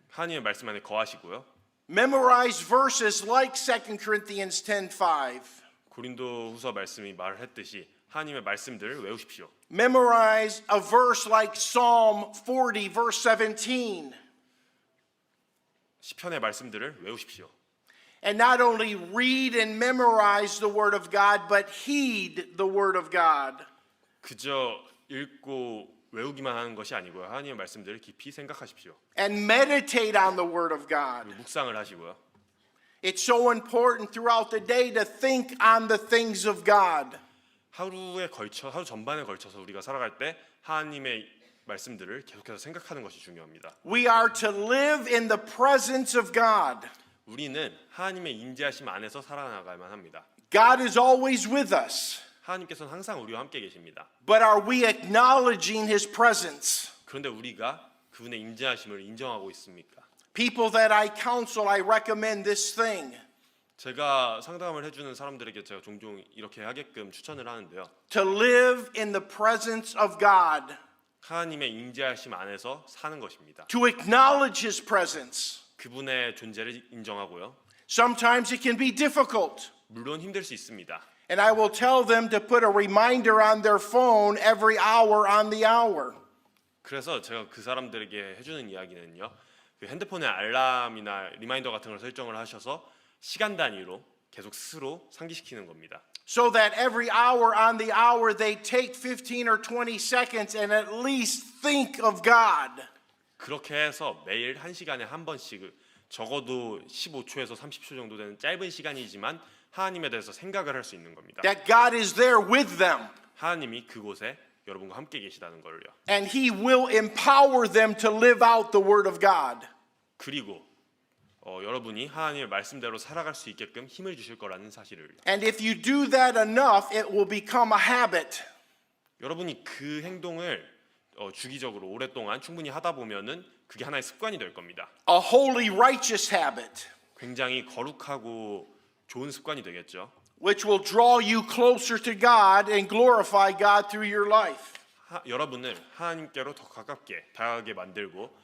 하나님의 말씀 안에 거하시고요. Memorize verses like 2 Corinthians 10:5. 고린도후서 말씀이 말했듯이 하나님의 말씀들을 외우십시오. Memorize a verse like Psalm 40 verse 17. 시편의 말씀들을 외우십시오. And not only read and memorize the Word of God, but heed the Word of God. 그저 읽고 외우기만 하는 것이 아니고요. 하나님의 말씀들을 깊이 생각하십시오. And meditate on the Word of God. 그리고 묵상을 하시고요. It's so important throughout the day to think on the things of God. 하루 전반에 걸쳐서 우리가 살아갈 때 하나님의 말씀들을 계속해서 생각하는 것이 중요합니다. We are to live in the presence of God. 우리는 하나님의 인지하심 안에서 살아나가야만 합니다. God is always with us. 하나님께서는 항상 우리와 함께 계십니다. But are we acknowledging His presence? 그런데 우리가 그분의 인지하심을 인정하고 있습니까? People that I counsel, I recommend this thing. 제가 상담을 해주는 사람들에게 제가 종종 이렇게 하게끔 추천을 하는데요. To live in the presence of God. 하나님의 인지하심 안에서 사는 것입니다. To acknowledge His presence. 그분의 존재를 인정하고요. Sometimes it can be difficult. 물론 힘들 수 있습니다. And I will tell them to put a reminder on their phone every hour on the hour. 그래서 제가 그 사람들에게 해주는 이야기는요. 그 핸드폰에 알람이나 리마인더 같은 걸 설정을 하셔서 시간 단위로 계속 스스로 상기시키는 겁니다. So that every hour on the hour they take 15 or 20 seconds and at least think of God. 그렇게 해서 매일 1시간에 한 번씩 적어도 15초에서 30초 정도 되는 짧은 시간이지만 하나님에 대해서 생각을 할 수 있는 겁니다. That God is there with them. 하나님이 그곳에 여러분과 함께 계시다는 걸요. And He will empower them to live out the Word of God. 그리고 여러분이 하나님의 말씀대로 살아갈 수 있게끔 힘을 주실 거라는 사실을. And if you do that enough, it will become a habit. 여러분이 그 행동을 주기적으로 오랫동안 충분히 하다 보면은 그게 하나의 습관이 될 겁니다. A holy, righteous habit, 굉장히 거룩하고 좋은 습관이 되겠죠. which will draw you closer to God and glorify God through your life. 여러분을 하나님께로 더 가깝게 다가가게 만들고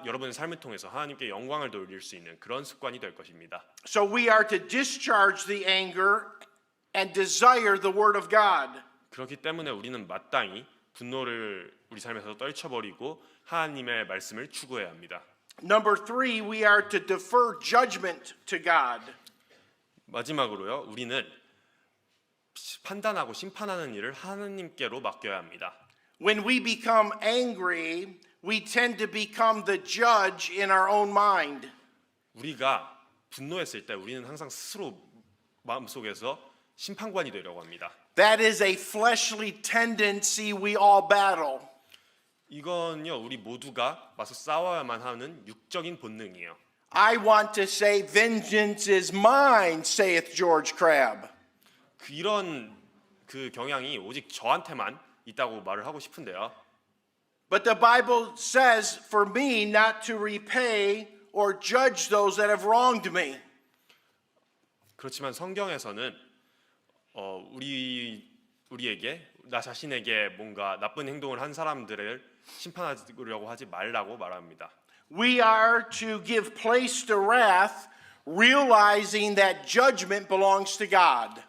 여러분의 삶을 통해서 하나님께 영광을 돌릴 수 있는 그런 습관이 될 것입니다. So we are to discharge the anger and desire the Word of God. 그렇기 때문에 우리는 마땅히 분노를 우리 삶에서 떨쳐버리고 하나님의 말씀을 추구해야 합니다. Number 3, we are to defer judgment to God. 마지막으로요, 우리는 판단하고 심판하는 일을 하나님께로 맡겨야 합니다. When we become angry, we tend to become the judge in our own mind. 우리가 분노했을 때 우리는 항상 스스로 마음속에서 심판관이 되려고 합니다. That is a fleshly tendency we all battle. 이건요, 우리 모두가 맞서 싸워야만 하는 육적인 본능이에요. I want to say, vengeance is mine, saith George Crabbe. 이런 그 경향이 오직 저한테만 있다고 말을 하고 싶은데요. But the Bible says for me not to repay or judge those that have wronged me. 그렇지만 성경에서는 우리에게 나 자신에게 뭔가 나쁜 행동을 한 사람들을 심판하려고 하지 말라고 말합니다. We are to give place to wrath, realizing that judgment belongs to God.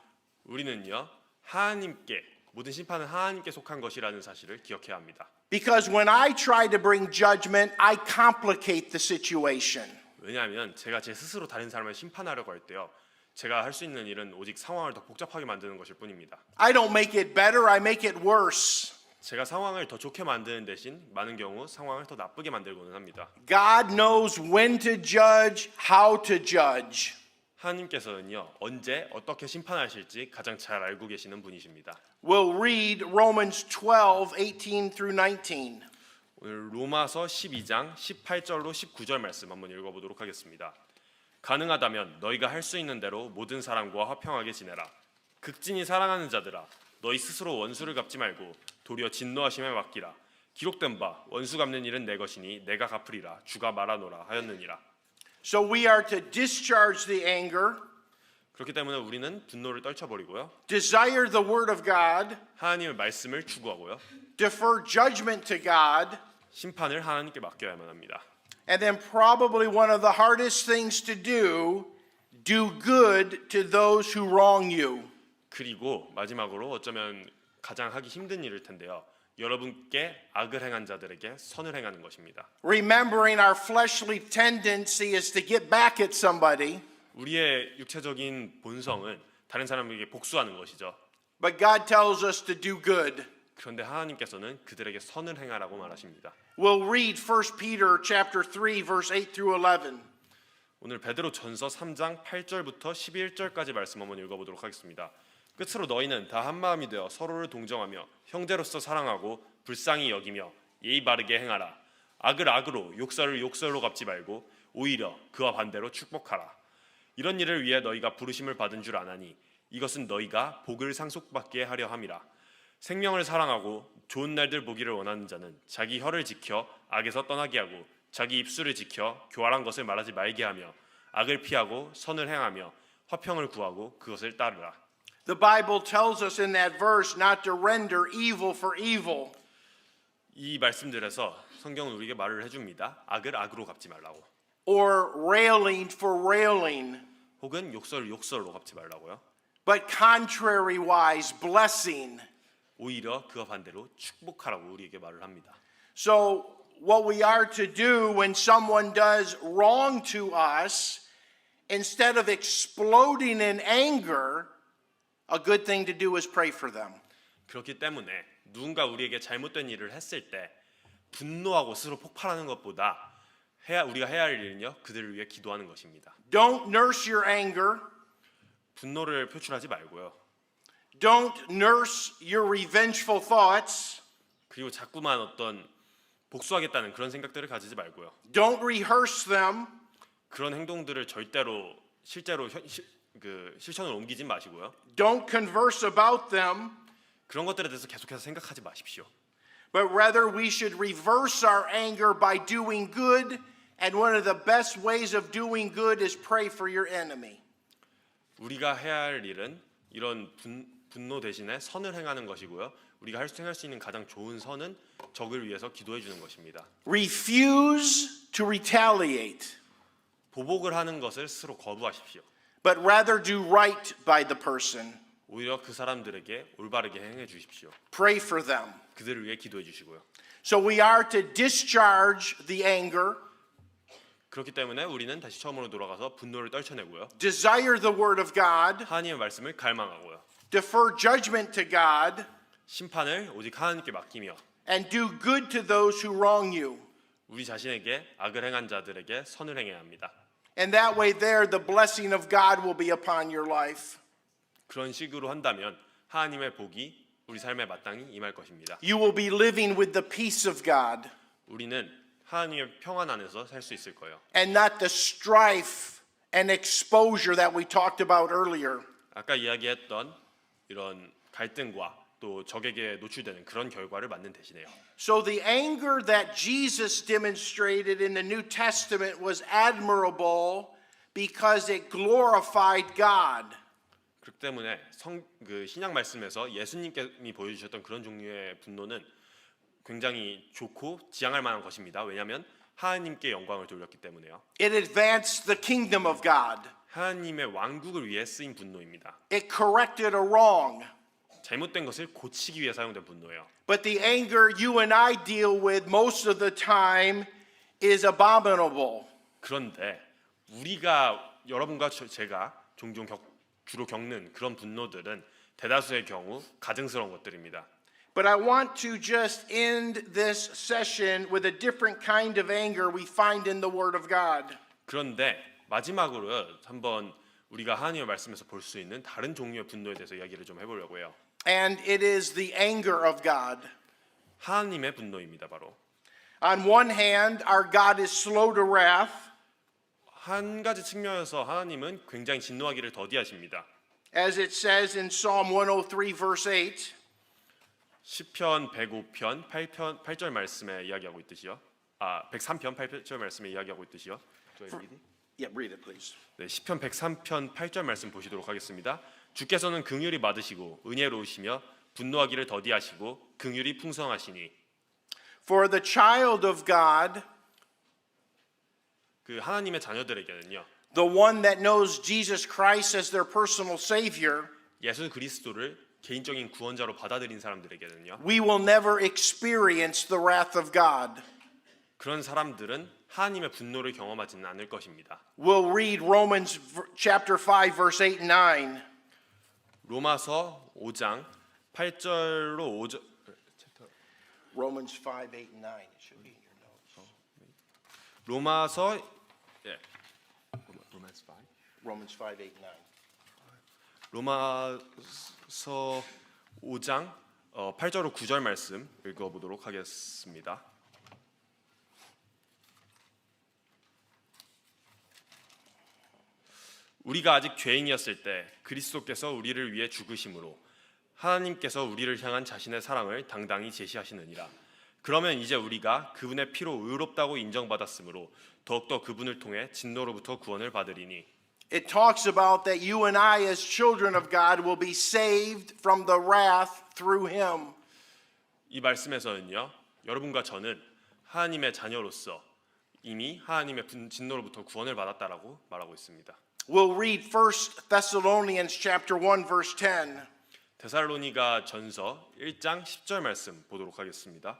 우리는요, 하나님께 모든 심판은 하나님께 속한 것이라는 사실을 기억해야 합니다. Because when I try to bring judgment, I complicate the situation. 왜냐하면 제가 제 스스로 다른 사람을 심판하려고 할 때요, 제가 할 수 있는 일은 오직 상황을 더 복잡하게 만드는 것일 뿐입니다. I don't make it better, I make it worse. 제가 상황을 더 좋게 만드는 대신 많은 경우 상황을 더 나쁘게 만들고는 합니다. God knows when to judge, how to judge. 하나님께서는요, 언제 어떻게 심판하실지 가장 잘 알고 계시는 분이십니다. We'll read Romans 12:18 through 19. 오늘 로마서 12장 18절로 19절 말씀 한번 읽어보도록 하겠습니다. 가능하다면 너희가 할 수 있는 대로 모든 사람과 화평하게 지내라. 극진히 사랑하는 자들아, 너희 스스로 원수를 갚지 말고 도리어 진노하심에 맡기라. 기록된 바 원수 갚는 일은 내 것이니 내가 갚으리라. 주가 말하노라 하였느니라. So we are to discharge the anger, 그렇기 때문에 우리는 분노를 떨쳐버리고요, desire the word of God, 하나님의 말씀을 추구하고요, defer judgment to God, 심판을 하나님께 맡겨야만 합니다. and then probably one of the hardest things to do good to those who wrong you. 그리고 마지막으로 어쩌면 가장 하기 힘든 일일 텐데요, 여러분께 악을 행한 자들에게 선을 행하는 것입니다. Remembering our fleshly tendency is to get back at somebody, 우리의 육체적인 본성은 다른 사람에게 복수하는 것이죠. but God tells us to do good. 그런데 하나님께서는 그들에게 선을 행하라고 말하십니다. We'll read 1 Peter chapter 3 verse 8 through 11. 오늘 베드로 전서 3장 8절부터 11절까지 말씀 한번 읽어보도록 하겠습니다. 끝으로 너희는 다 한마음이 되어 서로를 동정하며 형제로서 사랑하고 불쌍히 여기며 예의 바르게 행하라. 악을 악으로 욕설을 욕설로 갚지 말고 오히려 그와 반대로 축복하라. 이런 일을 위해 너희가 부르심을 받은 줄 아나니 이것은 너희가 복을 상속받게 하려 함이라. 생명을 사랑하고 좋은 날들 보기를 원하는 자는 자기 혀를 지켜 악에서 떠나게 하고 자기 입술을 지켜 교활한 것을 말하지 말게 하며 악을 피하고 선을 행하며 화평을 구하고 그것을 따르라. The Bible tells us in that verse not to render evil for evil. 이 말씀들에서 성경은 우리에게 말을 해줍니다. 악을 악으로 갚지 말라고. Or railing for railing. 혹은 욕설을 욕설로 갚지 말라고요. but contrariwise blessing. 오히려 그와 반대로 축복하라고 우리에게 말을 합니다. So what we are to do when someone does wrong to us, instead of exploding in anger, a good thing to do is pray for them. 그렇기 때문에 누군가 우리에게 잘못된 일을 했을 때 분노하고 스스로 폭발하는 것보다 우리가 해야 할 일은요, 그들을 위해 기도하는 것입니다. Don't nurse your anger. 분노를 표출하지 말고요. Don't nurse your revengeful thoughts. 그리고 자꾸만 어떤 복수하겠다는 그런 생각들을 가지지 말고요. Don't rehearse them. 그런 행동들을 절대로 실제로 실천으로 옮기지 마시고요. Don't converse about them. 그런 것들에 대해서 계속해서 생각하지 마십시오. But rather we should reverse our anger by doing good. And one of the best ways of doing good is pray for your enemy. 우리가 해야 할 일은 이런 분노 대신에 선을 행하는 것이고요. 우리가 행할 수 있는 가장 좋은 선은 적을 위해서 기도해 주는 것입니다. Refuse to retaliate, 보복을 하는 것을 스스로 거부하십시오. but rather do right by the person. 오히려 그 사람들에게 올바르게 행해 주십시오. Pray for them. 그들을 위해 기도해 주시고요. So we are to discharge the anger, 그렇기 때문에 우리는 다시 처음으로 돌아가서 분노를 떨쳐내고요. desire the word of God, 하나님의 말씀을 갈망하고요. defer judgment to God, 심판을 오직 하나님께 맡기며 and do good to those who wrong you. 우리 자신에게 악을 행한 자들에게 선을 행해야 합니다. And that way there the blessing of God will be upon your life. 그런 식으로 한다면 하나님의 복이 우리 삶에 마땅히 임할 것입니다. You will be living with the peace of God 우리는 하나님의 평안 안에서 살 수 있을 거예요. and not the strife and exposure that we talked about earlier. 아까 이야기했던 이런 갈등과 또 적에게 노출되는 그런 결과를 맞는 대신에요. So the anger that Jesus demonstrated in the New Testament was admirable because it glorified God. 그렇기 때문에 신약 말씀에서 예수님께서 보여주셨던 그런 종류의 분노는 굉장히 좋고 지향할 만한 것입니다. 왜냐하면 하나님께 영광을 돌렸기 때문에요. It advanced the kingdom of God. 하나님의 왕국을 위해 쓰인 분노입니다. It corrected a wrong. 잘못된 것을 고치기 위해 사용된 분노예요. But the anger you and I deal with most of the time is abominable. 그런데 여러분과 제가 종종 주로 겪는 그런 분노들은 대다수의 경우 가증스러운 것들입니다. But I want to just end this session with a different kind of anger we find in the Word of God. 그런데 마지막으로 한번 우리가 하나님의 말씀에서 볼 수 있는 다른 종류의 분노에 대해서 이야기를 좀 해보려고 해요. And it is the anger of God. 하나님의 분노입니다. 바로 On one hand, our God is slow to wrath. 한 가지 측면에서 하나님은 굉장히 진노하기를 더디하십니다. As it says in Psalm 103 verse 8. 시편 105편 8절 말씀에 이야기하고 있듯이요. 103편 8절 말씀에 이야기하고 있듯이요. Yeah, read it please. 네, 시편 103편 8절 말씀 보시도록 하겠습니다. 주께서는 긍휼이 많으시고 은혜로우시며 분노하기를 더디하시고 긍휼이 풍성하시니 For the child of God, 그 하나님의 자녀들에게는요. the one that knows Jesus Christ as their personal savior, 예수 그리스도를 개인적인 구원자로 받아들인 사람들에게는요. we will never experience the wrath of God. 그런 사람들은 하나님의 분노를 경험하지는 않을 것입니다. We'll read Romans chapter 5 verse 8 and 9. 로마서 5장 8절로 5절 Romans 5, 8 and 9. It should be in your notes. 로마서 Romans 5, 8 and 9. 로마서 5장 8절로 9절 말씀 읽어보도록 하겠습니다. 우리가 아직 죄인이었을 때 그리스도께서 우리를 위해 죽으심으로 하나님께서 우리를 향한 자신의 사랑을 당당히 제시하시느니라. 그러면 이제 우리가 그분의 피로 의롭다고 인정받았으므로 더욱더 그분을 통해 진노로부터 구원을 받으리니. It talks about that you and I as children of God will be saved from the wrath through him. 이 말씀에서는요, 여러분과 저는 하나님의 자녀로서 이미 하나님의 진노로부터 구원을 받았다라고 말하고 있습니다. We'll read 1 Thessalonians chapter 1 verse 10. 데살로니가 전서 1장 10절 말씀 보도록 하겠습니다.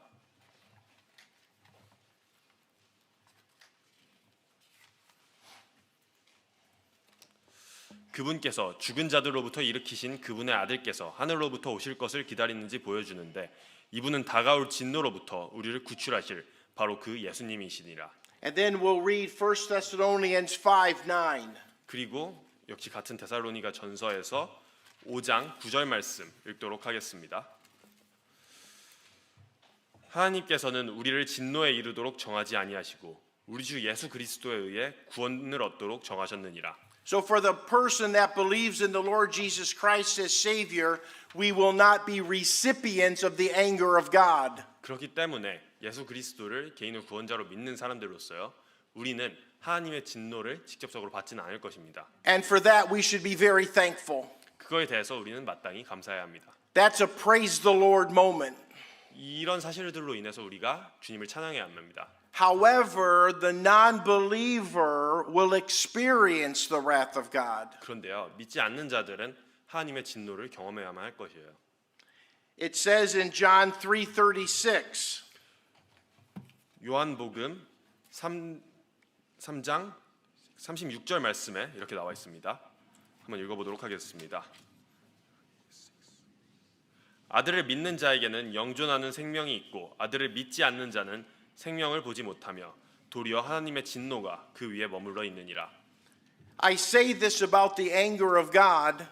그분께서 죽은 자들로부터 일으키신 그분의 아들께서 하늘로부터 오실 것을 기다리는지 보여주는데 이분은 다가올 진노로부터 우리를 구출하실 바로 그 예수님이시니라. And then we'll read 1 Thessalonians 5:9. 그리고 역시 같은 데살로니가 전서에서 5장 9절 말씀 읽도록 하겠습니다. 하나님께서는 우리를 진노에 이르도록 정하지 아니하시고 우리 주 예수 그리스도에 의해 구원을 얻도록 정하셨느니라. So for the person that believes in the Lord Jesus Christ as Savior, we will not be recipients of the anger of God. 그렇기 때문에 예수 그리스도를 개인의 구원자로 믿는 사람들로서요. 우리는 하나님의 진노를 직접적으로 받지는 않을 것입니다. And for that we should be very thankful. 그거에 대해서 우리는 마땅히 감사해야 합니다. That's a praise the Lord moment. 이런 사실들로 인해서 우리가 주님을 찬양해야 합니다. However, the non-believer will experience the wrath of God. 그런데요. 믿지 않는 자들은 하나님의 진노를 경험해야만 할 것이에요. It says in John 3:36. 요한복음 3장 36절 말씀에 이렇게 나와 있습니다. 한번 읽어보도록 하겠습니다. 아들을 믿는 자에게는 영존하는 생명이 있고 아들을 믿지 않는 자는 생명을 보지 못하며 도리어 하나님의 진노가 그 위에 머물러 있느니라. I say this about the anger of God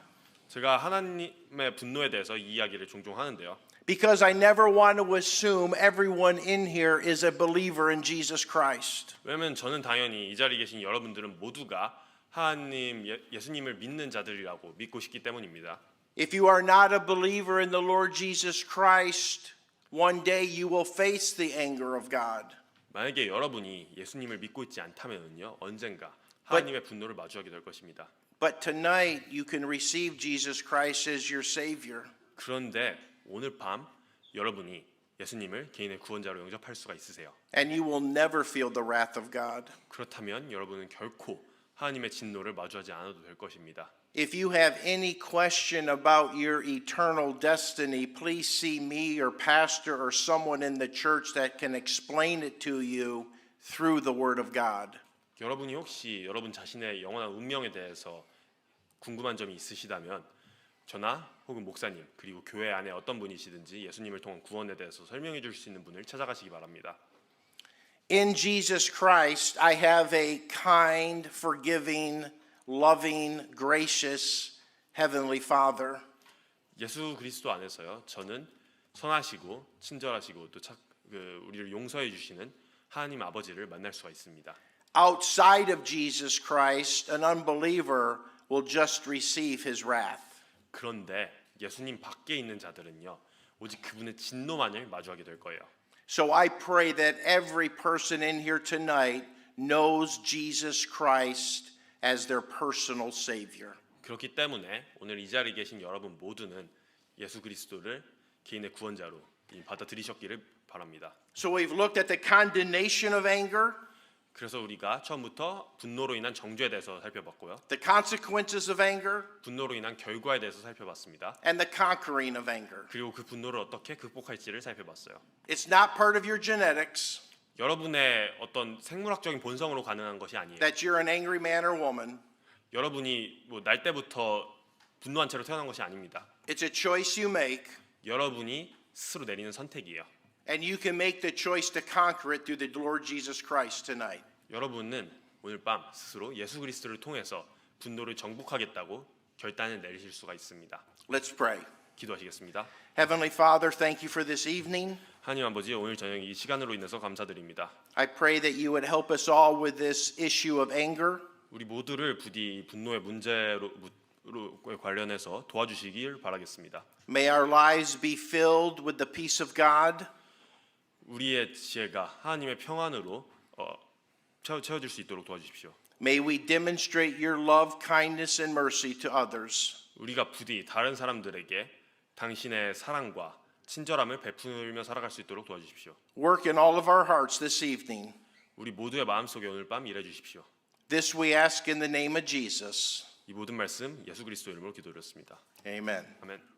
제가 하나님의 분노에 대해서 이 이야기를 종종 하는데요. because I never want to assume everyone in here is a believer in Jesus Christ. 왜냐하면 저는 당연히 이 자리에 계신 여러분들은 모두가 하나님 예수님을 믿는 자들이라고 믿고 싶기 때문입니다. If you are not a believer in the Lord Jesus Christ, one day you will face the anger of God. 만약에 여러분이 예수님을 믿고 있지 않다면요, 언젠가 하나님의 분노를 마주하게 될 것입니다. But tonight you can receive Jesus Christ as your Savior. 그런데 오늘 밤 여러분이 예수님을 개인의 구원자로 영접할 수가 있으세요. And you will never feel the wrath of God. 그렇다면 여러분은 결코 하나님의 진노를 마주하지 않아도 될 것입니다. If you have any question about your eternal destiny, please see me or pastor or someone in the church that can explain it to you through the Word of God. 여러분이 혹시 여러분 자신의 영원한 운명에 대해서 궁금한 점이 있으시다면 저나 혹은 목사님 그리고 교회 안에 어떤 분이시든지 예수님을 통한 구원에 대해서 설명해 줄 수 있는 분을 찾아가시기 바랍니다. In Jesus Christ, I have a kind, forgiving, loving, gracious Heavenly Father. 예수 그리스도 안에서요. 저는 선하시고 친절하시고 또 우리를 용서해 주시는 하나님 아버지를 만날 수가 있습니다. Outside of Jesus Christ, an unbeliever will just receive his wrath. 그런데 예수님 밖에 있는 자들은요. 오직 그분의 진노만을 마주하게 될 거예요. So I pray that every person in here tonight knows Jesus Christ as their personal Savior. 그렇기 때문에 오늘 이 자리에 계신 여러분 모두는 예수 그리스도를 개인의 구원자로 받아들이셨기를 바랍니다. So we've looked at the condemnation of anger, 그래서 우리가 처음부터 분노로 인한 정죄에 대해서 살펴봤고요. the consequences of anger, 분노로 인한 결과에 대해서 살펴봤습니다. and the conquering of anger. 그리고 그 분노를 어떻게 극복할지를 살펴봤어요. It's not part of your genetics 여러분의 어떤 생물학적인 본성으로 가능한 것이 아니에요. that you're an angry man or woman. 여러분이 날 때부터 분노한 채로 태어난 것이 아닙니다. It's a choice you make, 여러분이 스스로 내리는 선택이에요. and you can make the choice to conquer it through the Lord Jesus Christ tonight. 여러분은 오늘 밤 스스로 예수 그리스도를 통해서 분노를 정복하겠다고 결단을 내리실 수가 있습니다. Let's pray. 기도하시겠습니다. Heavenly Father, thank you for this evening. 하나님 아버지 오늘 저녁 이 시간으로 인해서 감사드립니다. I pray that you would help us all with this issue of anger. 우리 모두를 부디 분노의 문제로 관련해서 도와주시길 바라겠습니다. May our lives be filled with the peace of God. 우리의 지혜가 하나님의 평안으로 채워질 수 있도록 도와주십시오. May we demonstrate your love, kindness, and mercy to others. 우리가 부디 다른 사람들에게 당신의 사랑과 친절함을 베풀며 살아갈 수 있도록 도와주십시오. Work in all of our hearts this evening. 우리 모두의 마음속에 오늘 밤 일해 주십시오. This we ask in the name of Jesus. 이 모든 말씀 예수 그리스도 이름으로 기도드렸습니다. Amen. 아멘.